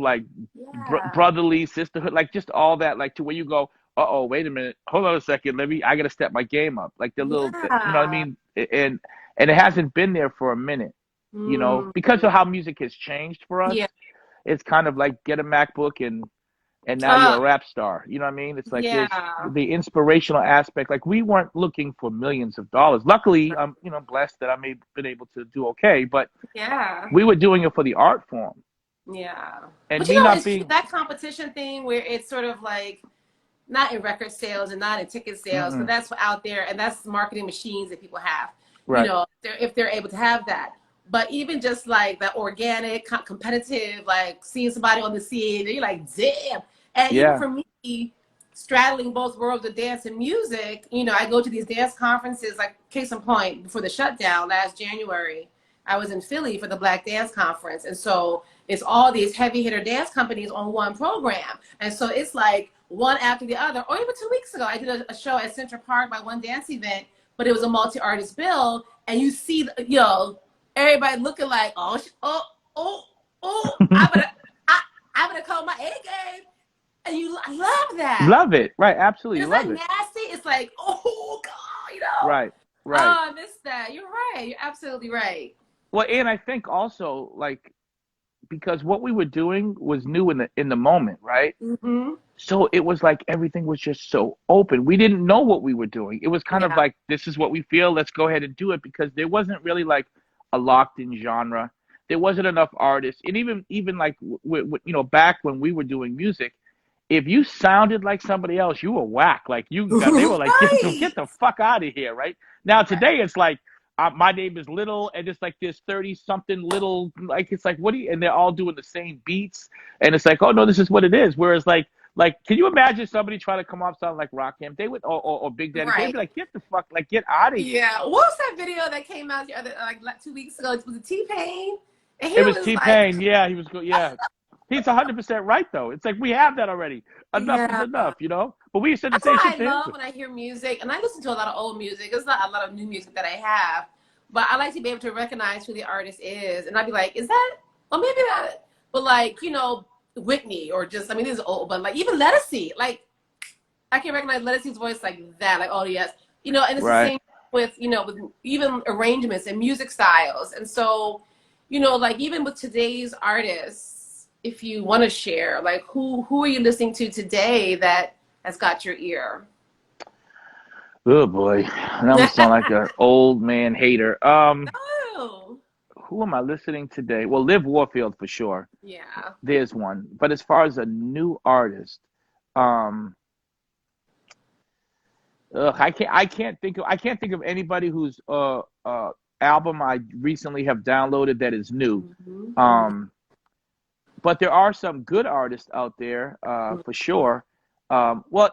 brotherly sisterhood, like just all that, like to where you go, uh-oh, wait a minute, hold on a second, I gotta step my game up, like the little, you know what I mean? And it hasn't been there for a minute, because of how music has changed for us. It's kind of like get a MacBook and now you're a rap star, you know what I mean? It's like there's the inspirational aspect. Like we weren't looking for millions of dollars. Luckily, I'm blessed that I may have been able to do okay, but we were doing it for the art form. Yeah. And but that competition thing where it's sort of like not in record sales and not in ticket sales, but that's out there, and that's marketing machines that people have. Right. If they're able to have that. But even just like that organic, competitive, like seeing somebody on the scene, you're like, damn. And even for me, straddling both worlds of dance and music, I go to these dance conferences, like case in point, before the shutdown last January, I was in Philly for the Black Dance Conference. And so it's all these heavy hitter dance companies on one program. And so it's like one after the other. Or even 2 weeks ago, I did a show at Central Park by one dance event, but it was a multi-artist bill, and you see, you know, everybody looking like, oh, I'm gonna call my A game, and I love that. Love it, right? Absolutely, It's love not it. nasty. It's like, oh God, you know. Right, right. Oh, I miss that. You're right. You're absolutely right. Well, and I think also like because what we were doing was new in the moment, right? Mm-hmm. So it was like everything was just so open. We didn't know what we were doing. It was kind of Yeah. like, this is what we feel. Let's go ahead and do it, because there wasn't really like a locked in genre. There wasn't enough artists. And even like you know, back when we were doing music, if you sounded like somebody else, you were whack. Like they were like, Right. get the fuck out of here, right? Now Right. today it's like, my name is Little, and it's like this 30 something little, like it's like, what do you? And they're all doing the same beats, and it's like, oh no, this is what it is. Whereas like, can you imagine somebody trying to come off sounding like Rakim? They would, or Big Daddy. They'd Right. be like, get the fuck, like, get out of here. Yeah. What was that video that came out the other, like 2 weeks ago? It was a T-Pain, and he It was was like, T-Pain. Yeah, he was good. Yeah, he's 100% right though. It's like we have that already. Enough is yeah. enough, you know. But we said the That's same what shit I to him. love when I hear music, and I listen to a lot of old music. It's not a lot of new music that I have, but I like to be able to recognize who the artist is, and I'd be like, is that? Well, maybe not. But like, you know, Whitney, or just, I mean, this is old, but like even Lettucey, like I can recognize Lettucey's voice like that, like, oh yes, you know, and it's the Right. same with, you know, with even arrangements and music styles. And so, you know, like even with today's artists, if you want to share, like who are you listening to today that has got your ear? Oh boy, that must sound like an old man hater. Oh, Who am I listening today? Well, Liv Warfield for sure. yeah. There's one. But as far as a new artist, um, I can't think of anybody whose album I recently have downloaded that is new. Mm-hmm. Um, but there are some good artists out there, for sure. Well,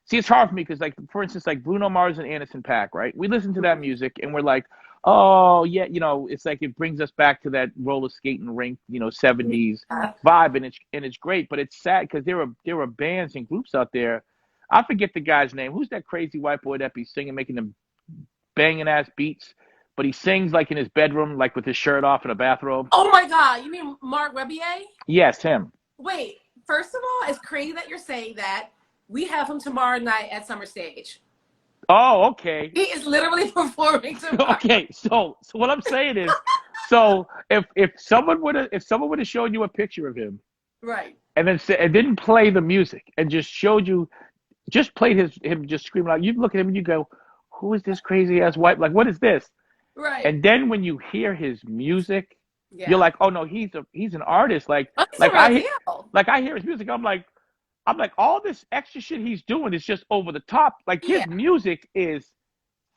see, it's hard for me because, like, for instance, like Bruno Mars and Anderson .Paak, right? We listen to that music and we're like, oh yeah, you know, it's like it brings us back to that roller skating rink, you know, 70s Yeah. vibe, and it's great. But it's sad because there are bands and groups out there. I forget the guy's name. Who's that crazy white boy that be singing, making them banging ass beats? But he sings like in his bedroom, like with his shirt off in a bathrobe. Oh my God, you mean Mark Rebier? Yes, him. Wait, first of all, it's crazy that you're saying that. We have him tomorrow night at Summer Stage. Oh, okay. He is literally performing tomorrow. Okay, so what I'm saying is, so if someone would have shown you a picture of him Right. and then and didn't play the music and just showed you, just played him just screaming out, you'd look at him and you go, who is this crazy ass white, like, what is this? Right. And then when you hear his music, Yeah. you're like, oh no, he's an artist. Like Oh, he's like a real I deal. like I hear his music, I'm like, all this extra shit he's doing is just over the top. Like Yeah. his music is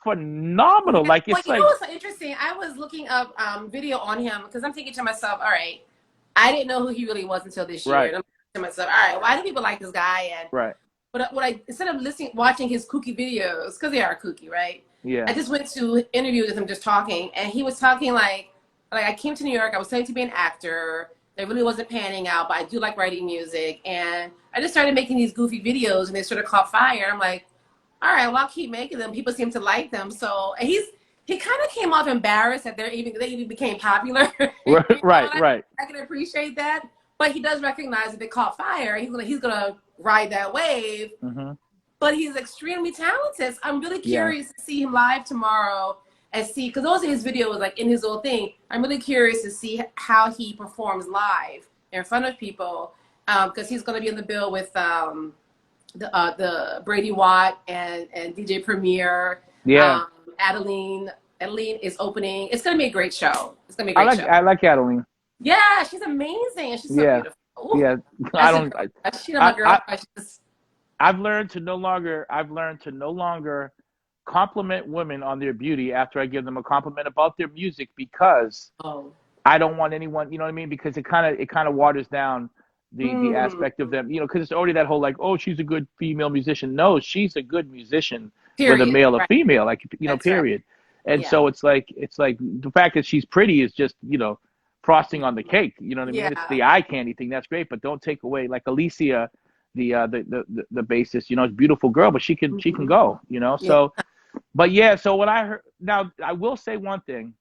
phenomenal. Like Well, it's you know like, what's so interesting? I was looking up video on him because I'm thinking to myself, all right, I didn't know who he really was until this year. right, And I'm thinking to myself, all right, why do people like this guy? And right, but what I instead of watching his kooky videos, because they are kooky, right? yeah, I just went to interviews with him just talking, and he was talking like I came to New York, I was studying to be an actor. That really wasn't panning out, but I do like writing music, and I just started making these goofy videos, and they sort of caught fire. I'm like, all right, well, I'll keep making them. People seem to like them, so and he kind of came off embarrassed that they even became popular. You know, right, right. I can appreciate that, but he does recognize that they caught fire. He's gonna ride that wave. Hmm. But he's extremely talented. I'm really Yeah, curious to see him live tomorrow and see, because those are his videos, like in his little thing. I'm really curious to see how he performs live in front of people, because he's going to be in the bill with the Brady Watt and DJ Premier. yeah. Adeline is opening. It's going to be a great show. It's going to be a great show. I like Adeline. Yeah, she's amazing, and she's so Yeah, beautiful. Ooh, yeah. I that's a don't. girl. She's my girl. I've learned to no longer compliment women on their beauty after I give them a compliment about their music, because Oh. I don't want anyone, you know what I mean? Because it kind of waters down the aspect of them, you know, because it's already that whole like, oh, she's a good female musician. No, she's a good musician, Period. whether male or Right. female, like, you know, That's right. period. And Yeah. so it's like the fact that she's pretty is just, you know, frosting on the cake. You know what I mean? It's Yeah. the eye candy thing. That's great, but don't take away, like Alicia, the bassist, you know, it's a beautiful girl, but she can go, you know. So, but yeah, so what I heard now, I will say one thing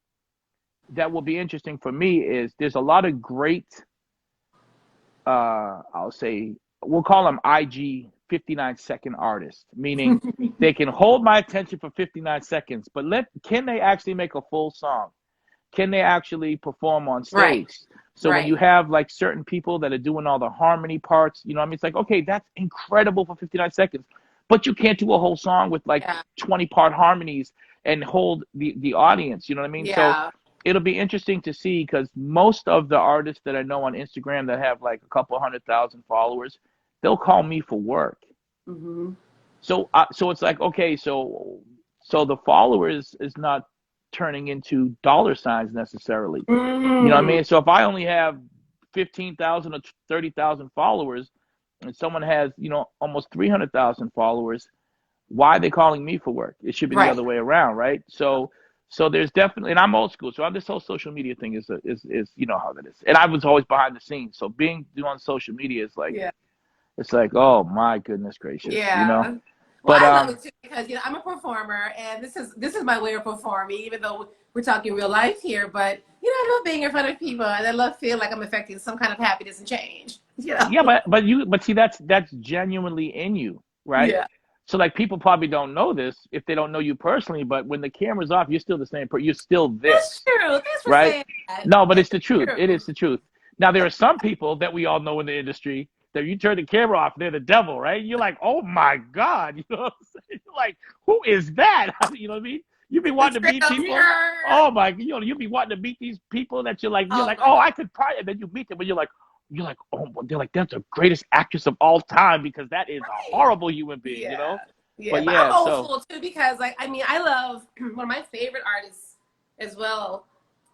that will be interesting for me is there's a lot of great, I'll say, we'll call them IG 59-second artists, meaning they can hold my attention for 59 seconds, but can they actually make a full song? Can they actually perform on stage? Right. So when you have like certain people that are doing all the harmony parts, you know what I mean? It's like, okay, that's incredible for 59 seconds, but you can't do a whole song with like 20-part harmonies and hold the audience, you know what I mean? Yeah. So it'll be interesting to see, because most of the artists that I know on Instagram that have like a couple 100,000 followers, they'll call me for work. So it's like, okay, so the followers is not turning into dollar signs necessarily. You know what I mean? So if I only have 15,000 or 30,000 followers and someone has, you know, almost 300,000 followers, why are they calling me for work? It should be the other way around, right? So there's definitely, and I'm old school, so this whole social media thing is you know how that is. And I was always behind the scenes, so doing social media is like, it's like, oh my goodness gracious, you know. Well, But I love it too, because you know I'm a performer, and this is my way of performing. Even though we're talking real life here, but you know I love being in front of people, and I love feeling like I'm affecting some kind of happiness and change. You know? Yeah, but see, that's genuinely in you, right? Yeah. So like people probably don't know this if they don't know you personally, but when the camera's off, you're still the same person. You're still this. That's true. Thanks for right? saying that. No, but it's the truth. True. It is the truth. Now there are some people that we all know in the industry that you turn the camera off, they're the devil, right? You're like, oh my God, you know what I'm saying? You're like, who is that? You know what I mean? You be wanting to meet people. Oh my, you know, you be wanting to meet these people that you're like, oh, I could probably, and then you meet them, and you're like, oh, they're like, that's the greatest actress of all time, because that is a horrible human being, you know? Yeah, but I'm old school too, because like, I mean, I love one of my favorite artists as well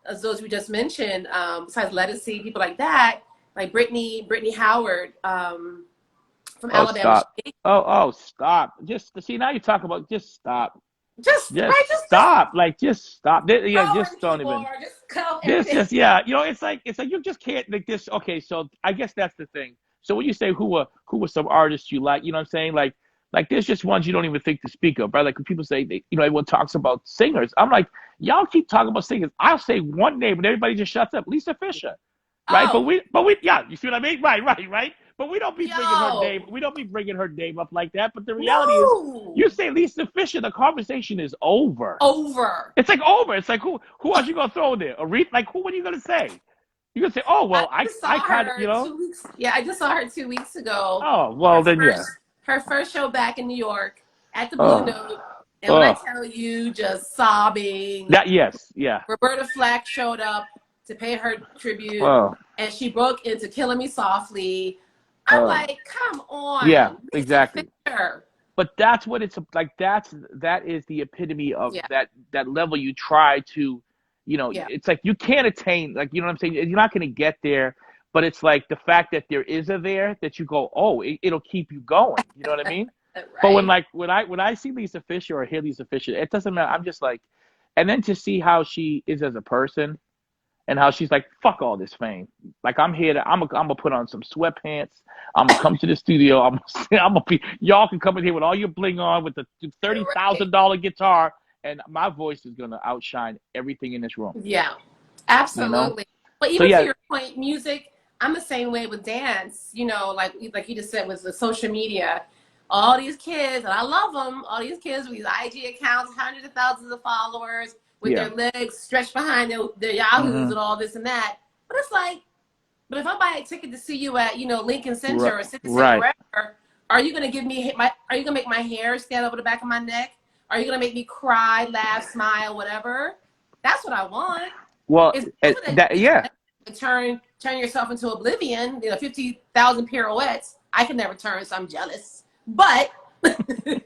as those we just mentioned, besides Lettucey, people like that, like Brittany Howard, from Alabama. Stop. Stop. Just see, now you talk about, just stop. Just stop. Like, just stop. Yeah, just don't even. Just you know, it's like you just can't like this. Okay, so I guess that's the thing. So when you say who were some artists you like, you know what I'm saying? Like there's just ones you don't even think to speak of, right? Like when people say, you know, everyone talks about singers. I'm like, y'all keep talking about singers. I'll say one name and everybody just shuts up. Lisa Fisher, right? But we, yeah, you see what I mean? Right. But we don't be bringing her name. We don't be bringing her name up like that. But the reality is, you say Lisa Fisher, the conversation is over. It's like over. It's like who else you gonna throw there? Aretha? Like who? What are you gonna say? You're gonna say, oh well, I kind of, you know. I just saw her 2 weeks ago. Oh well, her first show back in New York at the Blue Note, and when I tell you, just sobbing. Roberta Flack showed up to pay her tribute, and she broke into "Killing Me Softly." I'm like, come on. Yeah, exactly. But that's what it's like. That is the epitome of that level you try to, you know. It's like you can't attain. Like, you know what I'm saying? You're not going to get there. But it's like the fact that there is a there that you go, oh, it'll keep you going. You know what I mean? But when I see Lisa Fisher or hear Lisa Fisher, it doesn't matter. I'm just like, and then to see how she is as a person, and how she's like, fuck all this fame. Like, I'm here I'm gonna put on some sweatpants. I'm gonna come to the studio. I'm gonna be, y'all can come in here with all your bling on with the $30,000 guitar, and my voice is gonna outshine everything in this room. Yeah, absolutely. You know? But even to your point, music, I'm the same way with dance. You know, like you just said, with the social media, all these kids, and I love them, all these kids with these IG accounts, hundreds of thousands of followers, with their legs stretched behind their yahoos and all this and that. But it's like, but if I buy a ticket to see you at, you know, Lincoln Center or City Center, wherever, are you gonna make my hair stand over the back of my neck? Are you gonna make me cry, laugh, smile, whatever? That's what I want. Well, turn yourself into oblivion. You know, 50,000 pirouettes. I can never turn, so I'm jealous. But can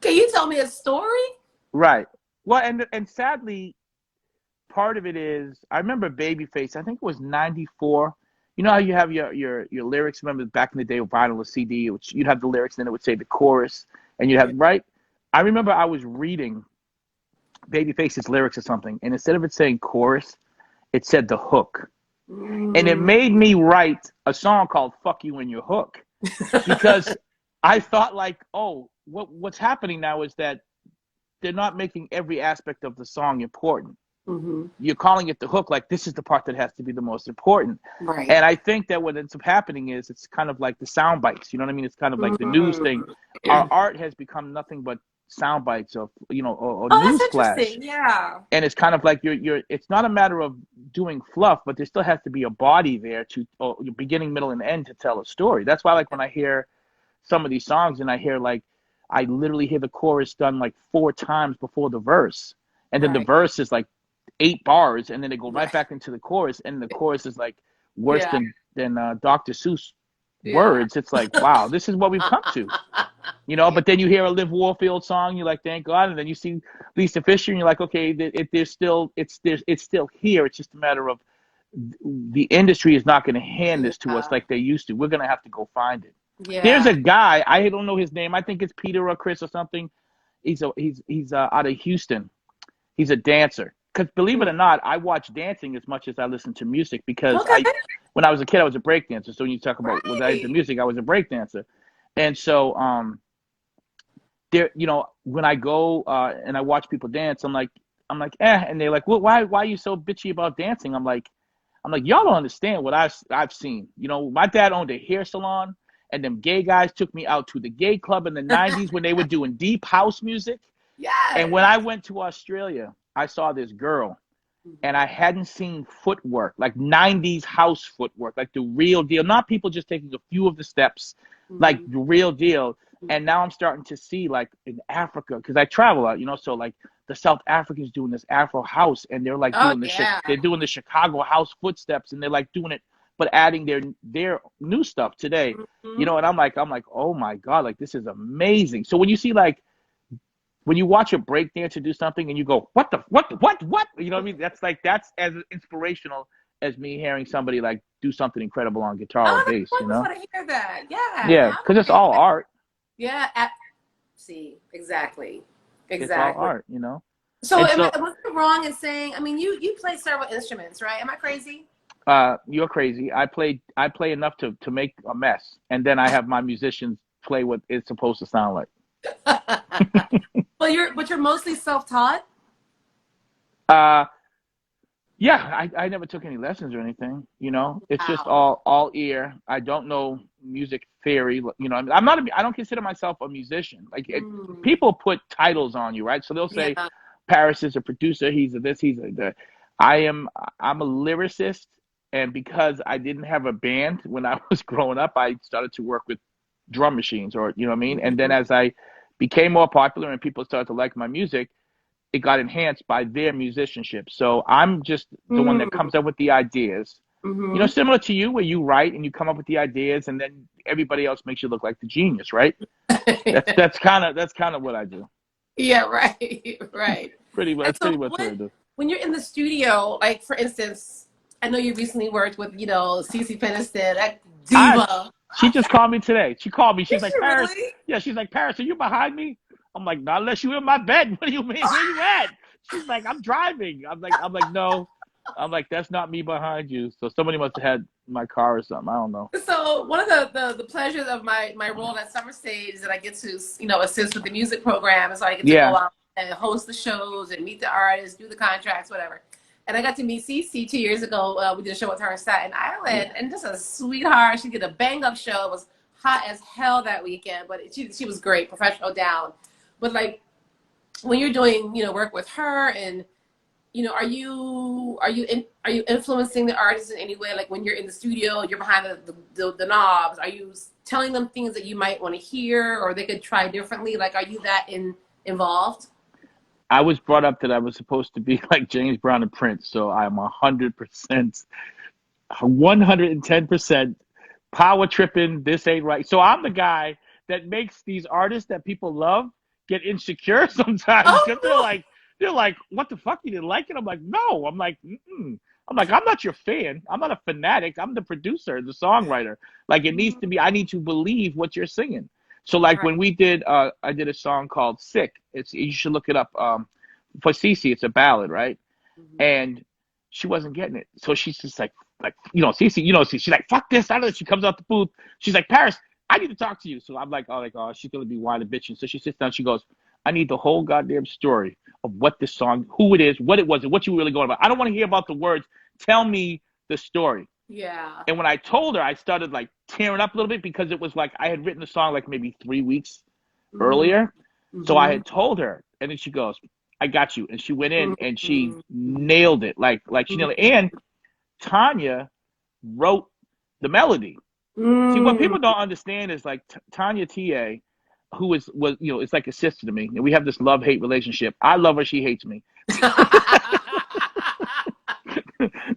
you tell me a story? Right. Well, and sadly, part of it is, I remember Babyface. I think it was '94. You know how you have your lyrics. Remember back in the day with vinyl or CD, which you'd have the lyrics, and then it would say the chorus, and you'd have right. I remember I was reading Babyface's lyrics or something, and instead of it saying chorus, it said the hook. And it made me write a song called Fuck You and Your Hook. because I thought like, oh, what's happening now is that they're not making every aspect of the song important. Mm-hmm. You're calling it the hook, like this is the part that has to be the most important. Right. And I think that what ends up happening is it's kind of like the sound bites. You know what I mean? It's kind of like the news thing. Our art has become nothing but sound bites of, or Oh, news that's flash. interesting. Yeah. And it's kind of like it's not a matter of doing fluff, but there still has to be a body there to beginning, middle, and end to tell a story. That's why, like, when I hear some of these songs and I hear like, I literally hear the chorus done like 4 times before the verse. And then the verse is like 8 bars, and then they go right back into the chorus, and the chorus is like worse than Dr. Seuss words. It's like, wow, this is what we've come to. But then you hear a Liv Warfield song, you're like, thank God, and then you see Lisa Fisher, and you're like, okay, it's still here. It's just a matter of the industry is not going to hand this to us like they used to. We're going to have to go find it. Yeah. There's a guy, I don't know his name. I think it's Peter or Chris or something. He's out of Houston. He's a dancer. Because believe it or not, I watch dancing as much as I listen to music, because when I was a kid, I was a break dancer. So when you talk about was I into music, I was a break dancer. And so there, when I go and I watch people dance, I'm like, and they're like, well, why are you so bitchy about dancing? I'm like, y'all don't understand what I've seen. My dad owned a hair salon, and them gay guys took me out to the gay club in the 90s when they were doing deep house music. Yes. And when I went to Australia, I saw this girl, and I hadn't seen footwork, like 90s house footwork, like the real deal. Not people just taking a few of the steps, like the real deal. And now I'm starting to see, like, in Africa, because I travel out, so like the South Africans doing this Afro house, and they're like they're doing the Chicago house footsteps, and they're like doing it, but adding their new stuff today, and I'm like, oh my God, like this is amazing. So when you see like, when you watch a break dancer do something and you go, what? You know what I mean? That's as inspirational as me hearing somebody like do something incredible on guitar or bass, I want to hear that. Yeah. Yeah, because it's all art. Yeah. See, exactly. It's all art, So, was I wrong in saying, I mean, you play several instruments, right? Am I crazy? You're crazy. I play enough to make a mess, and then I have my musicians play what it's supposed to sound like. But you're mostly self-taught? Yeah, I never took any lessons or anything, It's just all ear. I don't know music theory, I don't consider myself a musician. Like people put titles on you, right? So they'll say Paris is a producer, he's a this, he's a that. I'm a lyricist, and because I didn't have a band when I was growing up, I started to work with drum machines, or you know what I mean? And then as I became more popular and people started to like my music, it got enhanced by their musicianship. So I'm just the one that comes up with the ideas. Similar to you, where you write and you come up with the ideas, and then everybody else makes you look like the genius, right? That's kind of what I do. Yeah, right. Pretty much what I do. When you're in the studio, like for instance, I know you recently worked with Cece Peniston, that diva. She just called me today. She called me. She's like, Paris. Really? Yeah, she's like, Paris, are you behind me? I'm like, not unless you're in my bed. What do you mean? Where you at? She's like, I'm driving. I'm like, no. I'm like, that's not me behind you. So somebody must have had my car or something. I don't know. So one of the pleasures of my role at Summer Stage is that I get to assist with the music program, and so I get to go out and host the shows and meet the artists, do the contracts, whatever. And I got to meet Cece 2 years ago. We did a show with her in Staten Island, and just a sweetheart. She did a bang-up show. It was hot as hell that weekend, but she was great, professional down. But like when you're doing work with her, and are you influencing the artists in any way? Like when you're in the studio, you're behind the knobs. Are you telling them things that you might want to hear, or they could try differently? Like, are you that involved? I was brought up that I was supposed to be like James Brown and Prince, so I'm 100%, 110% power tripping. This ain't right. So I'm the guy that makes these artists that people love get insecure sometimes, because they're like, what the fuck, you didn't like it? I'm like, no. I'm like, I'm not your fan. I'm not a fanatic. I'm the producer, the songwriter. Like, it needs to be, I need to believe what you're singing. So like when we did, I did a song called Sick. You should look it up. For Cece, it's a ballad, right? And she wasn't getting it. So she's just like, Cece, she's like, fuck this. I don't know. She comes out the booth. She's like, Paris, I need to talk to you. So I'm like, oh, she's gonna be whining bitching. So she sits down. She goes, I need the whole goddamn story of what this song, who it is, what it was, and what you really going about. I don't want to hear about the words. Tell me the story. Yeah. And when I told her, I started like tearing up a little bit because it was like I had written the song like maybe 3 weeks earlier. So I had told her, and then she goes, I got you. And she went in and she nailed it. Like she nailed it. And Tanya wrote the melody. See, what people don't understand is like Tanya T.A., who was it's like a sister to me. And we have this love-hate relationship. I love her, she hates me.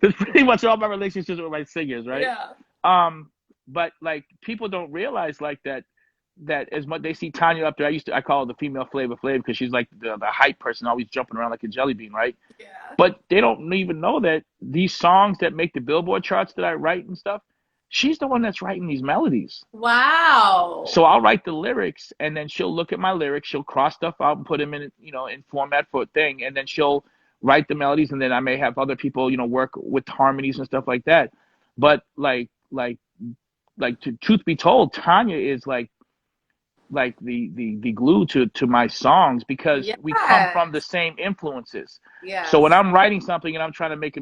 That's pretty much all my relationships with my singers, right? Yeah. But like people don't realize like that as much they see Tanya up there. I call her the female Flavor Flav because she's like the hype person, always jumping around like a jelly bean, right? Yeah. But they don't even know that these songs that make the Billboard charts that I write and stuff, she's the one that's writing these melodies. Wow. So I'll write the lyrics, and then she'll look at my lyrics. She'll cross stuff out and put them in, in format for a thing, and then she'll write the melodies, and then I may have other people, work with harmonies and stuff like that. But like to truth be told, Tanya is like the glue to my songs because we come from the same influences. Yeah. So when I'm writing something and I'm trying to make a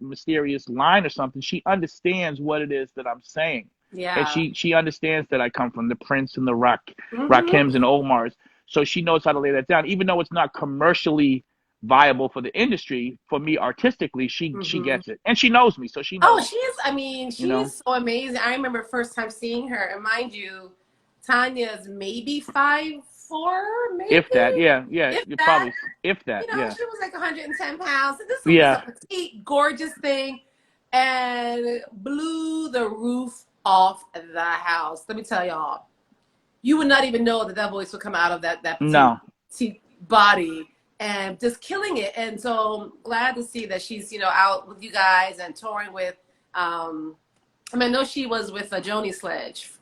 mysterious line or something, she understands what it is that I'm saying. Yeah. And she understands that I come from the Prince and the Rakims and Omars. So she knows how to lay that down, even though it's not commercially viable for the industry. For me, artistically, she gets it, and she knows me, so she knows. Oh, she's so amazing. I remember first time seeing her, and mind you, Tanya's maybe 5'4", maybe if that, yeah, probably if that, she was like 110 pounds. And this was a petite, gorgeous thing, and blew the roof off the house. Let me tell y'all, you would not even know that voice would come out of that petite body, and just killing it. And so glad to see that she's out with you guys and touring with. I know she was with Joni Sledge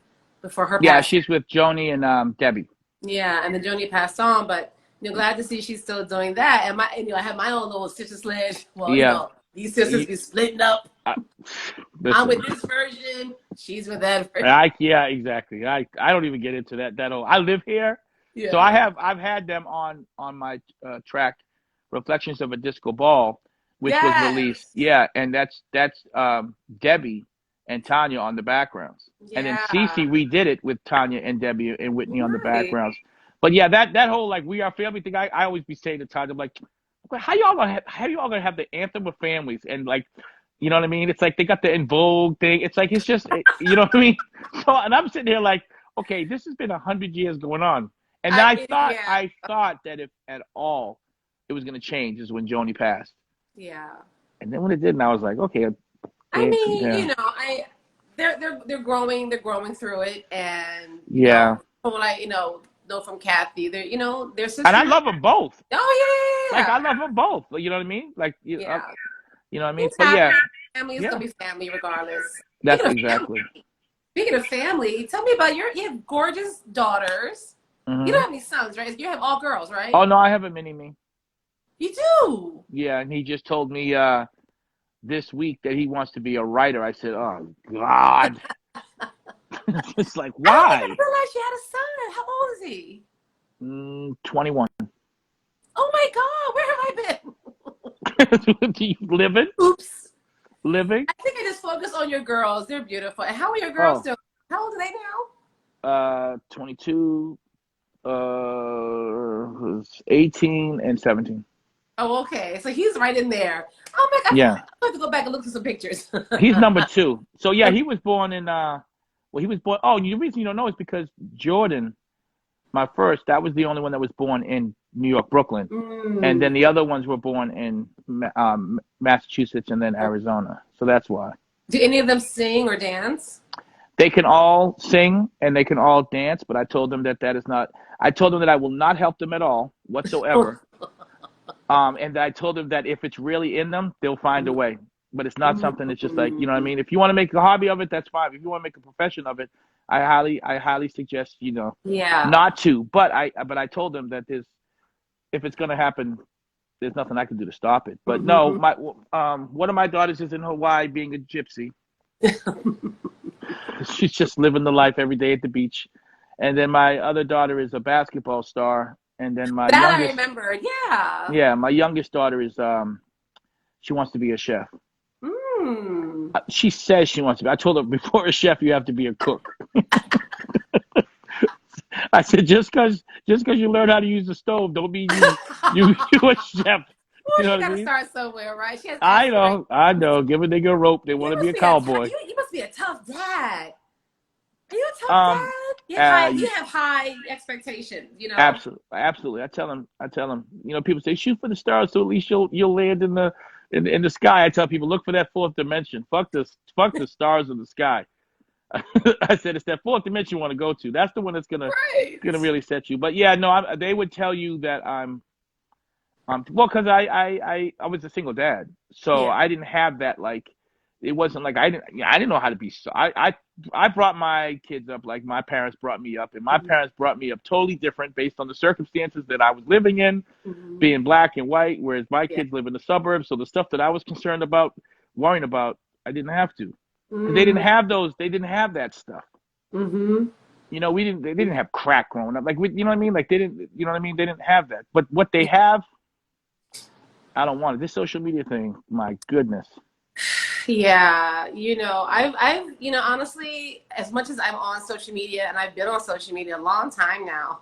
before her. Yeah, she's with Joni and Debbie. Yeah, and then Joni passed on, but glad to see she's still doing that. And I have my own little sister Sledge. Well, these sisters be splitting up. I'm with this version. She's with that version. Yeah, exactly. I don't even get into that. I live here, so I've had them on my track, Reflections of a Disco Ball, which was released. Yeah, and that's Debbie and Tanya on the backgrounds, and then Cece redid it with Tanya and Debbie and Whitney on the backgrounds. But yeah, that whole like We Are Family thing, I always be saying to Tanya, I'm like, how y'all gonna have the anthem of families and like. You know what I mean? It's like they got the En Vogue thing. It's like, it's just, you know what I mean? So, and I'm sitting here like, okay, this has been 100 years going on. And I thought that if at all it was going to change is when Joni passed. Yeah. And then when it didn't, I was like, okay. I mean, they're growing through it. And, from what I, know from Kathy, they're sisters. And I love them both. Oh, yeah. Like, I love them both. You know what I mean? Like, you know what I mean? But family is gonna be family regardless. That's exactly. Speaking of family, tell me about you have gorgeous daughters. You don't have any sons, right? You have all girls, right? Oh no, I have a mini-me. You do? Yeah, and he just told me this week that he wants to be a writer. I said, oh God. It's like, why? I didn't realize you had a son. How old is he? 21. Oh my God, where have I been? Do you living? Oops. Living? I think I just focus on your girls. They're beautiful. And how are your girls doing? How old are they now? 22, 18, and 17. Oh, okay. So he's right in there. Oh my God. Yeah. I have to go back and look at some pictures. He's number 2. So yeah, he was born in he was born. Oh, the reason you don't know is because Jordan, my first, that was the only one that was born in New York, Brooklyn. And then the other ones were born in Massachusetts and then Arizona. So that's why. Do any of them sing or dance? They can all sing and they can all dance, but I told them that is not. I told them that I will not help them at all whatsoever. And I told them that if it's really in them, they'll find a way. But it's not something that's just like, you know what I mean? If you want to make a hobby of it, that's fine. If you want to make a profession of it, I highly suggest, not to. But I told them that if it's going to happen, there's nothing I can do to stop it. But no, one of my daughters is in Hawaii being a gypsy. She's just living the life every day at the beach. And then my other daughter is a basketball star. And then my That I youngest, remember. Yeah. yeah, my youngest daughter is she wants to be a chef. Mm. She says she wants to be. I told her before a chef, you have to be a cook. I said just because you learn how to use the stove, don't mean you a chef. You Well, know you what I gotta mean? start somewhere, right? She has I aspirations. know, I know. Give a nigga a rope, they want to be a cowboy. You must be a tough dad. Are you a tough Um, dad? You uh, have high expectations, you know. absolutely, absolutely. I tell them. You know, people say shoot for the stars, so at least you'll land in the sky. I tell people look for that fourth dimension. Fuck the stars in the sky. I said it's that fourth dimension you want to go to. That's the one that's Right. gonna really set you. But yeah, no, they would tell you that I'm well, because I was a single dad, so Yeah. I didn't have that like. It wasn't like I didn't know how to be. So I brought my kids up like my parents brought me up, and my Mm-hmm. parents brought me up totally different based on the circumstances that I was living in, Mm-hmm. being black and white, whereas my Yeah. kids live in the suburbs. So the stuff that I was concerned about, worrying about, I didn't have to, because they didn't Mm-hmm. have those. They didn't have that stuff. Mm-hmm. You know, they didn't have crack growing up. Like you know what I mean? Like they didn't. You know what I mean? They didn't have that. But what they have, I don't want it. This social media thing, my goodness. Yeah, honestly, as much as I'm on social media and I've been on social media a long time now,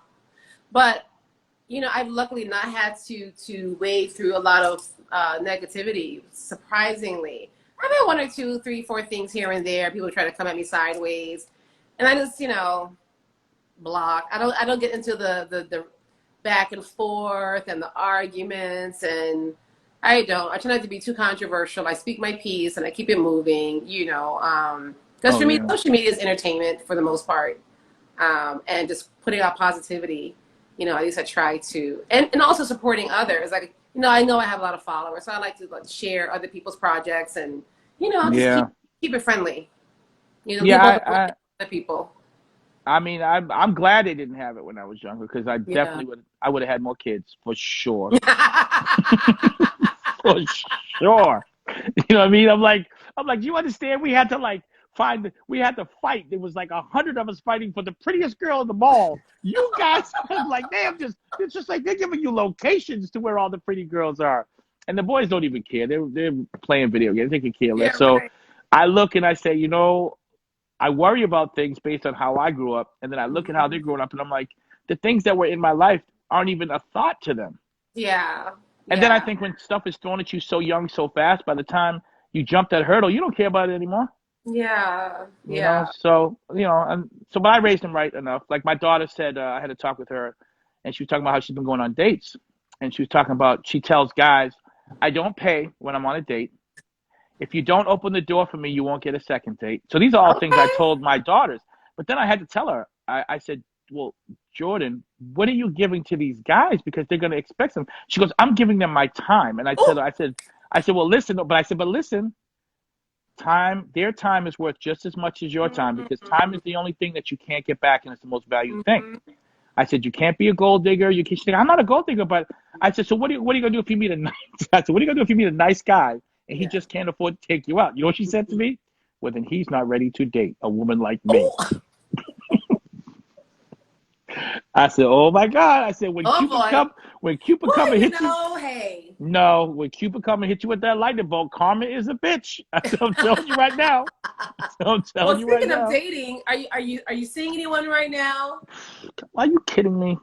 but I've luckily not had to wade through a lot of negativity. Surprisingly, I've had one or two, three, four things here and there. People try to come at me sideways, and I just block. I don't get into the back and forth and the arguments, and I try not to be too controversial. I speak my piece and I keep it moving. Because Oh for me, yeah. social media is entertainment for the most part, and just putting out positivity. At least I try to, and also supporting others. Like, I know I have a lot of followers, so I like to share other people's projects and, just Yeah. keep it friendly. Leave Yeah. open to other people. I mean, I'm glad they didn't have it when I was younger because I Yeah. definitely would have had more kids for sure. For sure. You know what I mean? I'm like, do you understand? We had to we had to fight. There was like 100 of us fighting for the prettiest girl in the mall. You guys, I'm like, it's just like they're giving you locations to where all the pretty girls are. And the boys don't even care. They're playing video games. They can care less. Yeah, So right. I look and I say, I worry about things based on how I grew up. And then I look at how they're growing up and I'm like, the things that were in my life aren't even a thought to them. Yeah. And then I Yeah. think when stuff is thrown at you so young, so fast, by the time you jump that hurdle, you don't care about it anymore. Yeah. You know, Yeah. so but I raised him right enough. Like my daughter said, I had a talk with her, and she was talking about how she's been going on dates, and she was talking about she tells guys, I don't pay when I'm on a date. If you don't open the door for me, you won't get a second date. So these are all things I Okay. told my daughters. But then I had to tell her, I said, well, Jordan, what are you giving to these guys? Because they're going to expect them. She goes, I'm giving them my time. And I Oh. said, well, listen, but listen, their time is worth just as much as your time because time is the only thing that you can't get back and it's the most valued thing. Mhm. I said, you can't be a gold digger. You can't. She's like, I'm not a gold digger, but I said, so what are you gonna do if you meet a nice? I said, what are you gonna do if you meet a nice guy and he Yeah. just can't afford to take you out? You know what she said to me? Well, then he's not ready to date a woman like me. Oh. I said, oh my God. I said, Oh boy. when Cupid come Well, and hit you, hey. no, when Cupid come and hit you with that lightning bolt, karma is a bitch. I'm telling you right now. I'm Well, telling you right speaking of now. dating, are you seeing anyone right now? Are you kidding me?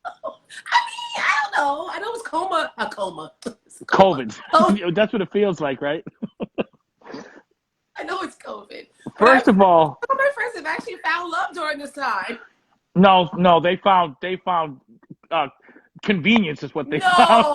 I don't know. I know it's a coma. It's coma. COVID. Oh, That's what it feels like, right? I know it's COVID. But First of all, some of my friends have actually found love during this time. no, they found uh, convenience is what they found.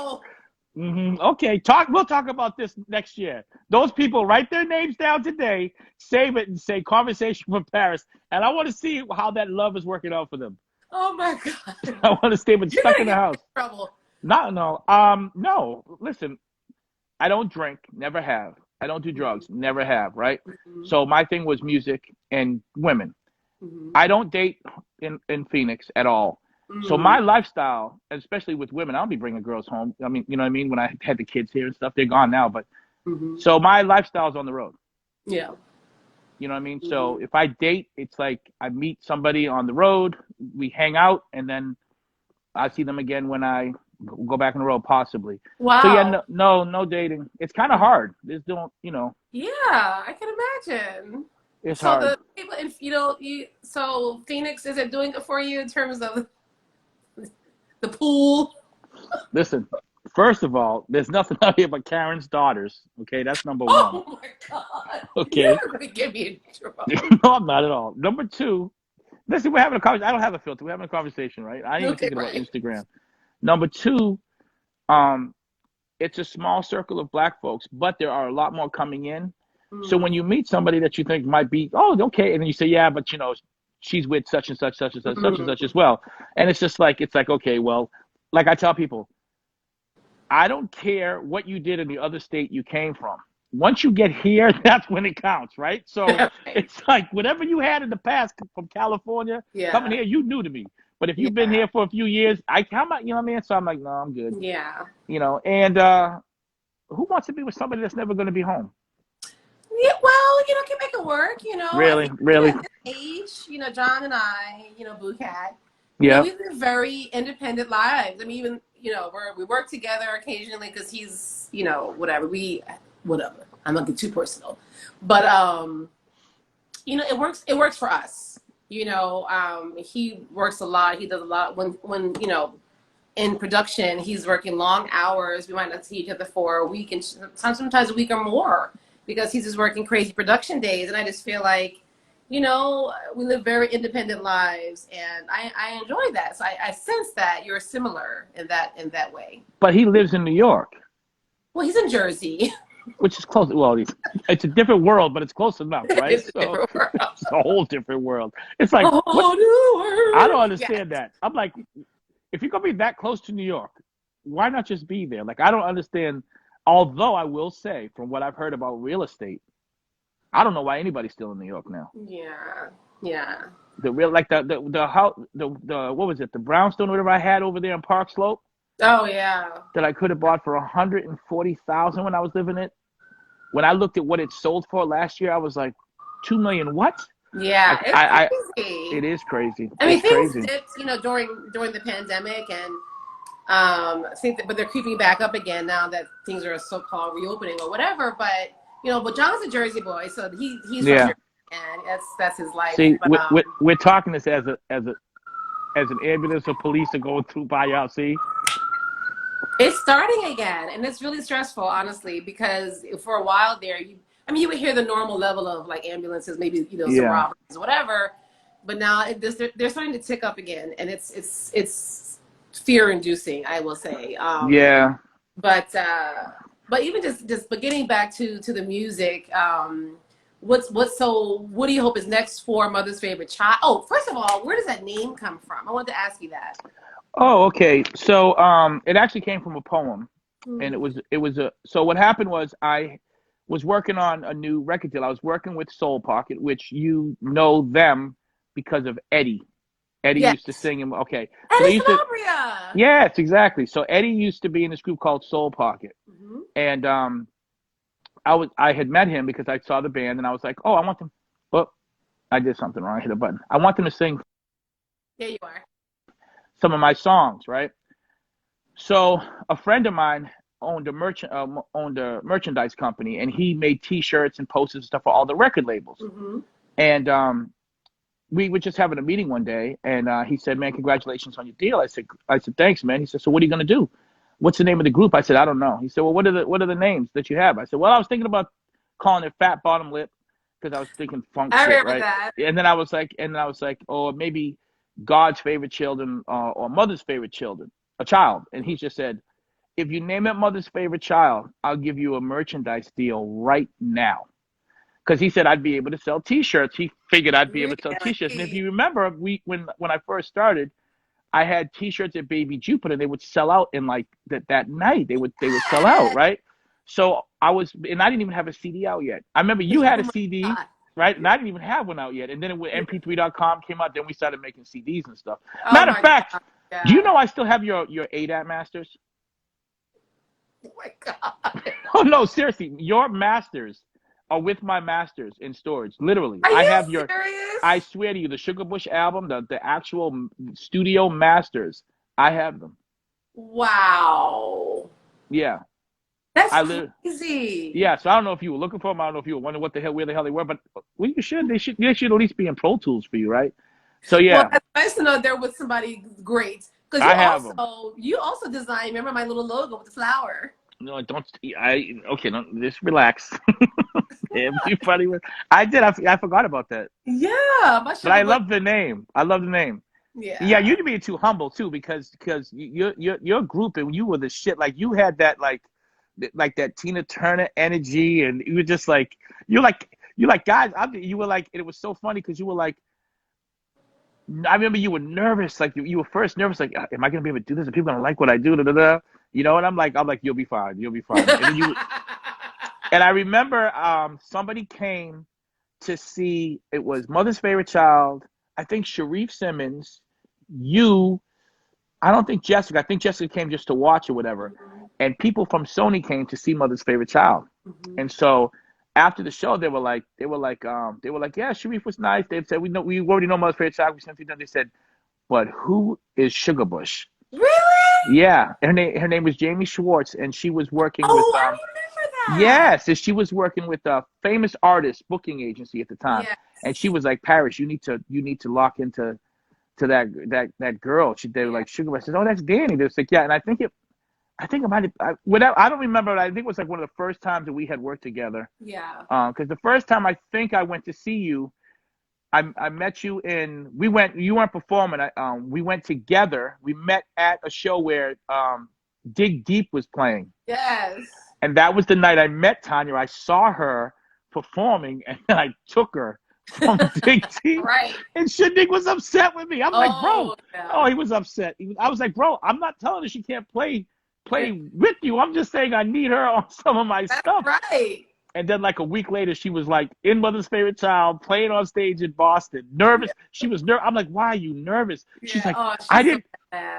No. Okay, we'll talk about this next year. Those people write their names down today, save it, and say "Conversation from Paris," and I want to see how that love is working out for them. Oh my God. I want to stay but You're stuck gonna in the get house. in trouble. No. Listen, I don't drink, never have. I don't do drugs, never have. Right. Mhm. So my thing was music and women. Mhm. I don't date in Phoenix at all. So Mhm. my lifestyle, especially with women, I'll be bringing girls home. I mean, you know what I mean? When I had the kids here and stuff, they're gone now. But Mhm. so my lifestyle's on the road. Yeah. You know what I mean? So if I date, it's like I meet somebody on the road, we hang out, and then I see them again when I go back on the road, possibly. So yeah, Wow. no dating. It's kind of hard. There's don't, you know, Yeah, I can imagine. it's So hard. the people, you know, so Phoenix, is it doing it for you in terms of the pool? Listen, first of all, there's nothing out here but Karen's daughters. Okay, that's number one. Oh my God. You're Okay, going to get me in trouble. no, I'm not at all. Number two, listen, we're having a conversation. I don't have a filter. We're having a conversation, right? I ain't even Okay, thinking about right. Instagram. Number two, um, it's a small circle of black folks, but there are a lot more coming in. So when you meet somebody that you think might be, oh, okay, and then you say, yeah, but you know, she's with such and such, such and such, such and such as well, and it's like, okay, well, like I tell people, I don't care what you did in the other state you came from. Once you get here, that's when it counts, right? So Right. it's like whatever you had in the past from California coming Yeah. here, you new to me. But if you've been Yeah. here for a few years, I come out, you know what I mean? So I'm like, no, I'm good, Yeah. you know. And who wants to be with somebody that's never going to be home? Yeah, well, you know, can make it work. You know, I Really, think you know, really, at this age, you know, John and I, you know, Boo Cat, you know, yeah. we live very independent lives. I mean, even you know, we work together occasionally because he's, you know, whatever. I'm not getting too personal, but you know, it works. It works for us. You know, he works a lot. He does a lot when you know in production, he's working long hours. We might not see each other for a week and sometimes a week or more because he's just working crazy production days. And I just feel like, you know, we live very independent lives, and I enjoy that. So I sense that you're similar in that way. But he lives in New York, Well, he's in Jersey. which is close. Well, it's a different world, but it's close enough, right? It's a So different world. it's a whole different world. It's like, A what? whole new I world. don't Yeah. understand that. I'm like, if you're gonna be that close to New York, why not just be there? Like, I don't understand. Although I will say, from what I've heard about real estate, I don't know why anybody's still in New York now. Yeah. Yeah. The real, like the how the what was it? The brownstone, or whatever I had over there in Park Slope Oh yeah. that I could have bought for 140,000 when I was living it. When I looked at what it sold for last year, I was like, 2 million. What? Yeah. Like It's crazy. it is crazy. I mean, It's things crazy. dipped, you know, during the pandemic, and I think that, but they're creeping back up again now that things are so-called reopening or whatever. But you know, but John's a Jersey boy, so he's from Yeah. Jersey, and that's his life. See, But we're talking this as an ambulance or police are going through by y'all. See, it's starting again, and it's really stressful, honestly, because for a while there, I mean, you would hear the normal level of like ambulances, maybe you know some yeah. robberies, whatever. But now they're starting to tick up again, and it's fear-inducing, I will say. Yeah. But even but getting back to the music, what do you hope is next for Mother's Favorite Child? Oh, first of all, where does that name come from? I wanted to ask you that. Oh, okay. So, it actually came from a poem, and so what happened was I was working on a new record deal. I was working with Soul Pocket, which you know them because of Eddie. Eddie used to Yes, sing him. Okay, so they Eddie used to. Calabria. Yes, exactly. So Eddie used to be in this group called Soul Pocket, Mm-hmm. and I had met him because I saw the band, and I was like, oh, I want them. Oh, I did something wrong. I hit a button. I want them to sing There you are. some of my songs, right? So a friend of mine owned owned a merchandise company, and he made T-shirts and posters and stuff for all the record labels. Mm-hmm. And we were just having a meeting one day, and he said, "Man, congratulations on your deal." I said, "Thanks, man." He said, "So what are you gonna do? What's the name of the group?" I said, "I don't know." He said, "Well, what are the names that you have?" I said, "Well, I was thinking about calling it Fat Bottom Lip because I was thinking funk I shit, remember right?" that. And then I was like, or maybe God's favorite children, or mother's favorite children, a child. And he just said, "If you name it Mother's Favorite Child, I'll give you a merchandise deal right now." Because he said I'd be able to sell T-shirts. He figured I'd be able to sell T-shirts. And if Really? you remember, when I first started, I had T-shirts at Baby Jupiter. They would sell out in like that night. They would sell out, Yes. right? So and I didn't even have a CD out yet. I remember you had Oh a my CD, God. right? And I didn't even have one out yet. And then when MP3.com came out, then we started making CDs and stuff. Oh Matter of my fact, God. do you Yeah. know I still have your ADAT masters? Oh my God. Oh no, seriously, your masters. are with my masters in storage. Literally, Are I you have serious? I swear to you, the Sugar Bush album, the actual studio masters, I have them. Wow. Yeah, That's I literally. crazy. Yeah, so I don't know if you were looking for them. I don't know if you were wondering where the hell they were, but well, you should. They should at least be in Pro Tools for you, right? So Well, yeah, that's nice to know they're with somebody great. Because I have them. you also designed, remember my little logo with the flower? No, don't. Okay. No, just relax. Yeah, you funny. I did. I forgot about that. Yeah, my But sugar I bush. love the name. I love the name. Yeah, Yeah. you'd be too humble too because your group and you were the shit. Like you had that like that Tina Turner energy, and you were just like you're like guys. You were like, and it was so funny because you were like. I remember you were nervous, like you were first nervous, like, am I gonna be able to do this? Are people gonna like what I do? Da, da, da. You know, and I'm like, you'll be fine, you'll be fine. And then and I remember somebody came to see, it was Mother's Favorite Child, I think Sharif Simmons, you, I don't think Jessica, I think Jessica came just to watch or whatever. And people from Sony came to see Mother's Favorite Child. Mhm. And so after the show, they were like, yeah, Sharif was nice. They said, we already know Mother's Favorite Child. We sent it to them. They said, but who is Sugar Bush? Really? Yeah. Her name was Jamie Schwartz, and she was working with Oh, I remember that. yes, and she was working with a famous artist booking agency at the time. Yes. And she was like, Paris, you need to lock into to that girl. They were Yeah. like, Sugar Bush. I said, oh, that's Danny. They was like, yeah. And I think it might have, without, I don't remember, but I think it was like one of the first times that we had worked together. Yeah. Because the first time I think I went to see you, I met you you weren't performing. We went together. We met at a show where Dig Deep was playing. Yes. And that was the night I met Tanya. I saw her performing, and then I took her from Dig Deep. Right. And Shindig was upset with me. I'm like, bro. Oh, yeah. Oh, he was upset. I was like, bro, I'm not telling her she can't play Yeah. with you. I'm just saying I need her on some of my That's stuff. right. And then like a week later, she was like in Mother's Favorite Child, playing on stage in Boston, nervous. Yeah. She was nervous. I'm like, why are you nervous? She's Yeah. like, Oh, I she's so didn't.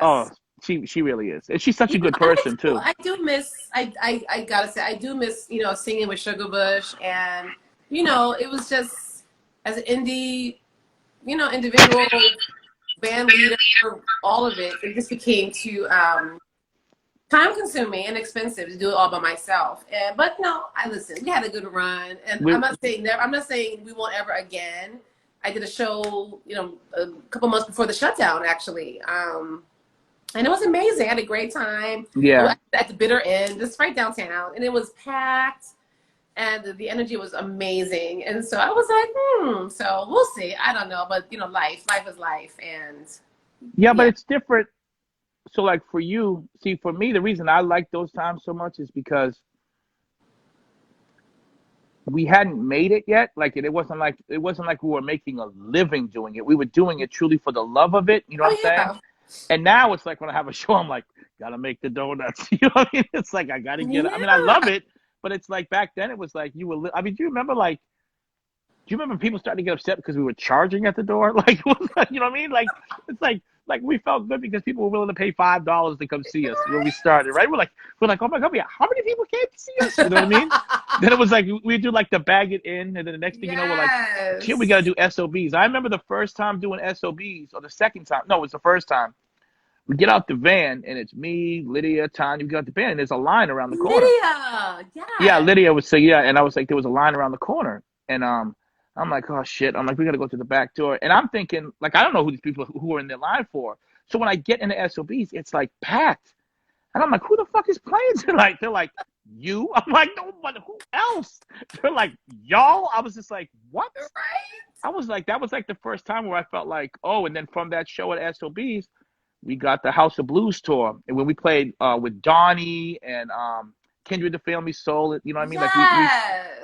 Oh, fast. she really is, and she's such You a know, good person too. I do miss. I gotta say, I do miss. Singing with Sugar Bush, and it was just as an indie, individual band leader, all of it. It just became too time consuming and expensive to do it all by myself. But no, I listen. We had a good run, and We, I'm not saying never. I'm not saying we won't ever again. I did a show, a couple months before the shutdown, actually. And it was amazing. I had a great time. yeah, At the bitter end, just right downtown. And it was packed. And the energy was amazing. And so I was like, so we'll see. I don't know. But, life is life. And yeah, but yeah. it's different. So like for you, see, for me, the reason I like those times so much is because we hadn't made it yet. Like it wasn't like we were making a living doing it. We were doing it truly for the love of it. You know what I'm saying? Yeah. And now it's like when I have a show, I'm like, gotta make the donuts. You know what I mean? It's like I gotta get it. I mean, I love Yeah. it, but it's like back then it was like I mean, do you remember people starting to get upset because we were charging at the door? Like, you know what I mean? Like, it's like we felt good because people were willing to pay $5 to come see us when we started, right? We're like, oh my God, how many people came to see us? You know what I mean? Then it was like we do like the bag it in, and then the next thing you know, we're like, shit, we gotta do SOBs. I remember the first time doing SOBs, or the second time. No, it was the first time. We get out the van, and it's me, Lydia, Tanya. We get out the van, and there's a line around the corner. Lydia. Yeah, Yes. Lydia would say, yeah, and I was like, there was a line around the corner, and I'm like, oh shit, I'm like, we gotta go to the back door, and I'm thinking, like, I don't know who these people who are in their line for. So when I get into SOBs, it's like packed, and I'm like, who the fuck is playing tonight? They're like, you. I'm like, no, but who else? They're like, y'all. I was just like, what? Right? I was like, that was like the first time where I felt like, oh, and then from that show at SOBs, we got the House of Blues tour, and when we played with Donnie and Kindred the Family Soul, you know what I mean? Like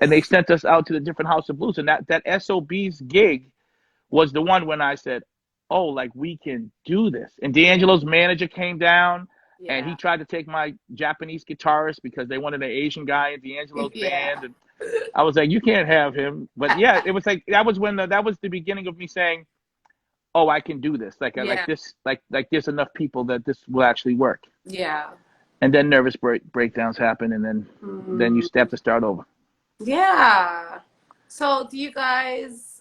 and they Yes. sent us out to the different House of Blues, and that SOBs gig was the one when I said, oh, like we can do this. And D'Angelo's manager came down, and he Yeah. tried to take my Japanese guitarist because they wanted an Asian guy in D'Angelo's Yeah. band, and I was like, you can't have him. But yeah, it was like that was the beginning of me saying, oh, I can do this. Like Yeah. this, like there's enough people that this will actually work. Yeah. And then nervous breakdowns happen, and then you have to start over. Yeah. So do you guys,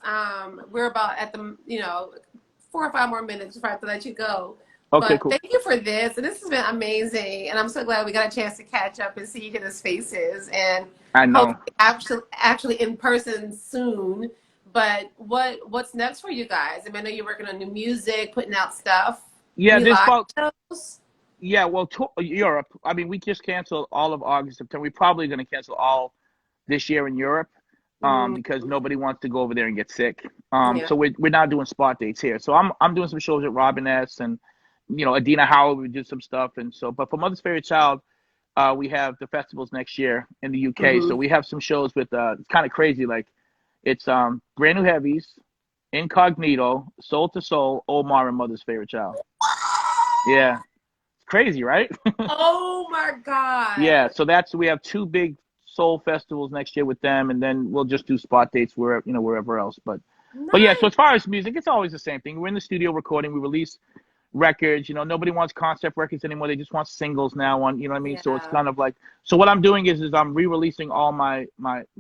we're about at the, 4 or 5 more minutes before I have to let you go. Okay, But cool. thank you for this. And this has been amazing. And I'm so glad we got a chance to catch up and see each other's faces. And I know. hopefully actually in person soon. But what's next for you guys? I mean, I know you're working on new music, putting out stuff. Yeah, Any this live fall. shows? Yeah, well, Europe. I mean, we just canceled all of August, September. We're probably going to cancel all this year in Europe, Mm, because nobody wants to go over there and get sick. yeah. So we're now doing spot dates here. So I'm doing some shows at Robin S. and Adina Howard. We did some stuff, and so. But for Mother's Favorite Child, we have the festivals next year in the UK. So Hmm. we have some shows with it's kind of crazy. Like it's Brand New Heavies, Incognito, Soul to Soul, Omar, and Mother's Favorite Child. Yeah, it's crazy, right? Oh my Yeah, God. so we have two big soul festivals next year with them, and then we'll just do spot dates wherever else. But yeah, so Nice. as far as music, it's always the same thing. We're in the studio recording. We release records. Nobody wants concept records anymore. They just want singles now. You know what I mean? So it's Yeah. kind of like, so what I'm doing is I'm re-releasing all my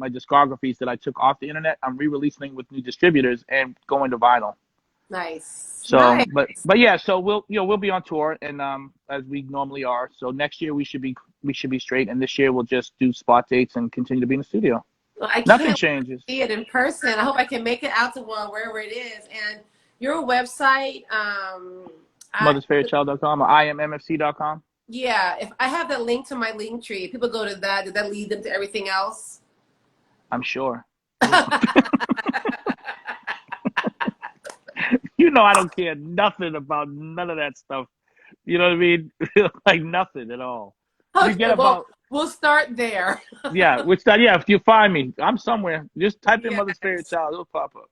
discographies that I took off the internet. I'm re-releasing with new distributors and going to vinyl. Nice. So, Nice. but yeah, so we'll be on tour, and as we normally are. So next year we should be straight, and this year we'll just do spot dates and continue to be in the studio. Well, I Nothing can't changes. see it in person. I hope I can make it out to one wherever it is. And your website, MothersFavoriteChild.com or IamMFC.com. yeah, if I have that link to my link tree, if people go to that, did that lead them to everything else? I'm sure. Okay, I don't care nothing about none of that stuff. You know what I mean? Like nothing at all. Forget well, about we'll start there. yeah. Which that yeah. If you find me, I'm somewhere. Just type in Mother's Favorite Yes. Child, it'll pop up.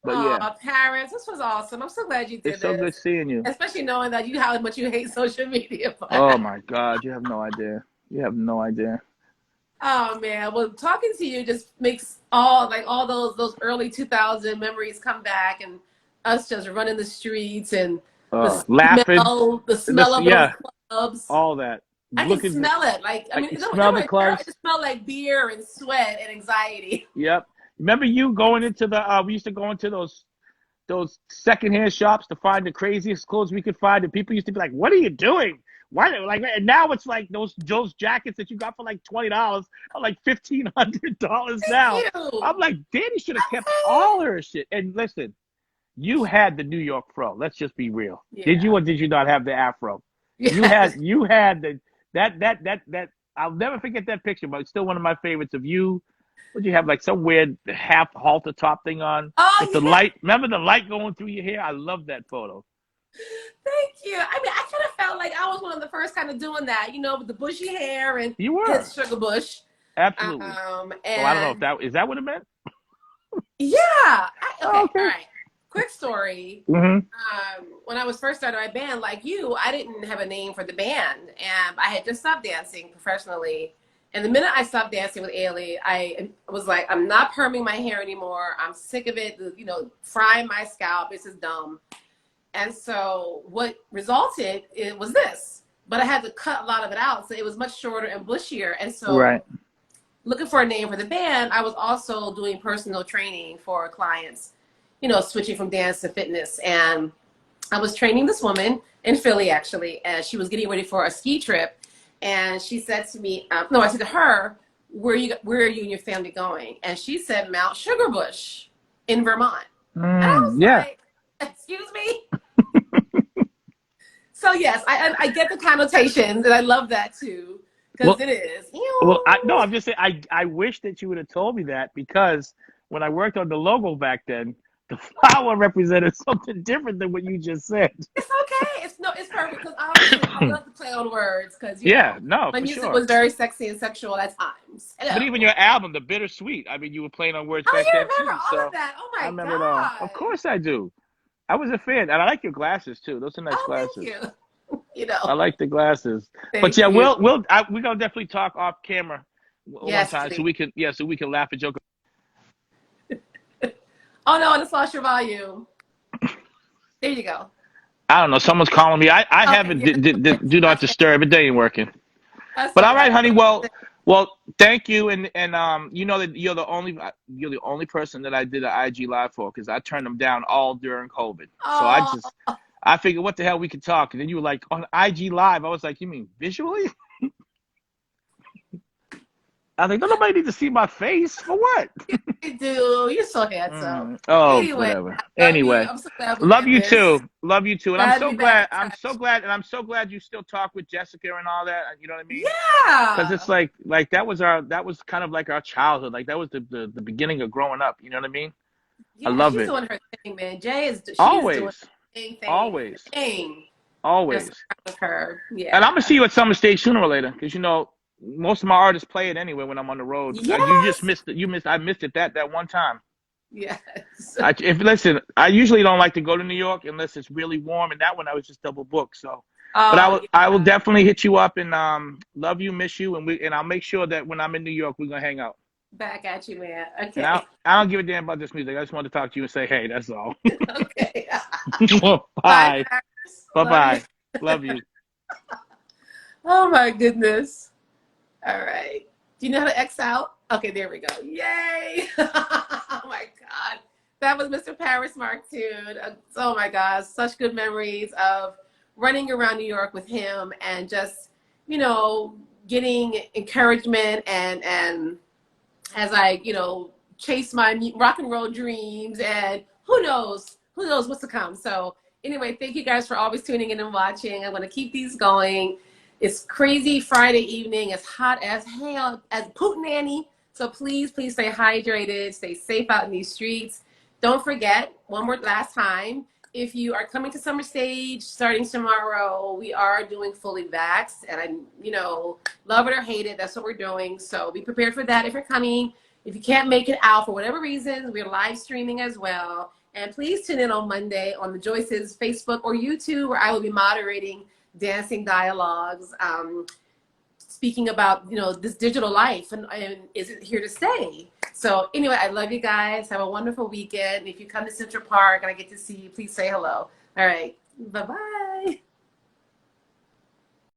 But yeah, Oh, Paris, this was awesome. I'm so glad you it's did so good this, seeing you. especially knowing that how much you hate social media. Oh my God, you have no idea. You have no idea. Oh man, well, talking to you just makes all those early 2000 memories come back, and us just running the streets and Laughing. the smell This of those yeah, clubs. all that. I can Looking, smell it. Like I I mean, can it smell the don't clubs. it just smelled like beer and sweat and anxiety. Yep. Remember you going into the? We used to go into those secondhand shops to find the craziest clothes we could find, and people used to be like, "What are you doing? Why?" Like, and now it's like those jackets that you got for like $20 are like $1,500 Thank now. you. I'm like, Danny should have kept all her shit. And listen, you had the New York fro. Let's just be real. Did you Yeah. or did you not have the afro? You Yes. had you had the that. I'll never forget that picture, but it's still one of my favorites of you. Would you have like some weird half halter top thing on with Oh the yeah. light? Remember the light going through your hair? I love that photo. Thank you. I mean, I kind of felt like I was one of the first kind of doing that, with the bushy hair and You his were sugar bush. absolutely. Well, I don't know if And that is that what it meant. yeah. Oh, Okay. All okay. right. Quick story. Mm-hmm. When I was first starting my band, like you, I didn't have a name for the band, and I had just stopped dancing professionally. And the minute I stopped dancing with Ailey, I was like, I'm not perming my hair anymore. I'm sick of it. Frying my scalp. This is dumb. And so what resulted it was this, but I had to cut a lot of it out, so it was much shorter and bushier. And so Right. looking for a name for the band, I was also doing personal training for clients, switching from dance to fitness. And I was training this woman in Philly, actually, as she was getting ready for a ski trip. And she said to me, no, I said to her, where are you and your family going? And she said, Mount Sugarbush in Vermont. And I was Yeah. like, excuse me? So yes, I get the connotations, and I love that too, because Well, it is. well, I'm just saying. I wish that you would have told me that because when I worked on the logo back then, the flower represented something different than what you just said. It's okay. It's perfect because honestly, I love to play on words because Yeah, no, my for music sure. was very sexy and sexual at times. But even Hello. your album, The Bittersweet, I mean, you were playing on words Oh, back you then remember too. all of So that? Oh I my remember it all. Of God. course I do. I was a fan, and I like your glasses too. Those are nice Oh, thank glasses. you. I like the glasses. But Thank yeah, you. we're gonna definitely talk off camera one Yes, time so please. we can laugh and joke. Oh no, I just lost your volume. There you go. I don't know. Someone's calling me. I have Okay, it yeah, do not that's okay. disturb. It ain't working. That's But all all right, right. honey. Well, Well, thank you, and you know that you're the only person that I did an IG live for because I turned them down all during COVID. So Oh, I figured what the hell we could talk, and then you were like on IG live. I was like, you mean visually? I was like, don't nobody need to see my face for what? you do. You're so handsome. Oh, Anyway, whatever. I love you. Anyway, I'm so glad we love did you this. too. Love you too. And I'm Glad to so be back glad. in touch. I'm so glad you still talk with Jessica and all that. You know what I mean? Because it's Yeah. like that was kind of like our childhood. Like that was the beginning of growing up. You know what I mean? I Yeah, love she's it. doing her thing, man. She's doing Always, her always, thing. I'm so always. proud of her. And I'm gonna Yeah. see you at Summer Stage sooner or later, because you know most of my artists play it anyway when I'm on the road. You just Yes. missed it. You missed. I missed it that one time. Yes. If listen, I usually don't like to go to New York unless it's really warm, and that one I was just double booked. So, but Oh I will yeah. definitely hit you up and love you, miss you, and I'll make sure that when I'm in New York we're gonna hang out. Back at you, man. And Okay. I don't give a damn about this music. I just wanted to talk to you and say hey. That's all. Okay. Bye, Bye. Paris. Bye Love you. bye. Love you. Oh my goodness. All right. Do you know how to X out? Okay, there we go. Yay! Oh my God. That was Mr. Paris Mark Toon. Oh my gosh, such good memories of running around New York with him and just, you know, getting encouragement and as I, chase my rock and roll dreams and who knows what's to come. So anyway, thank you guys for always tuning in and watching. I'm going to keep these going. It's crazy Friday evening. It's hot as hell, as Putin. So please, please stay hydrated, stay safe out in these streets. Don't forget, one more last time, if you are coming to Summer Stage starting tomorrow, we are doing fully vaxxed. And love it or hate it, that's what we're doing. So be prepared for that if you're coming. If you can't make it out for whatever reason, we're live streaming as well. And please tune in on Monday on the Joyce's Facebook or YouTube, where I will be moderating dancing dialogues, speaking about this digital life and is it here to stay. So anyway, I love you guys. Have a wonderful weekend. If you come to Central Park and I get to see you, please say hello. All right, bye bye.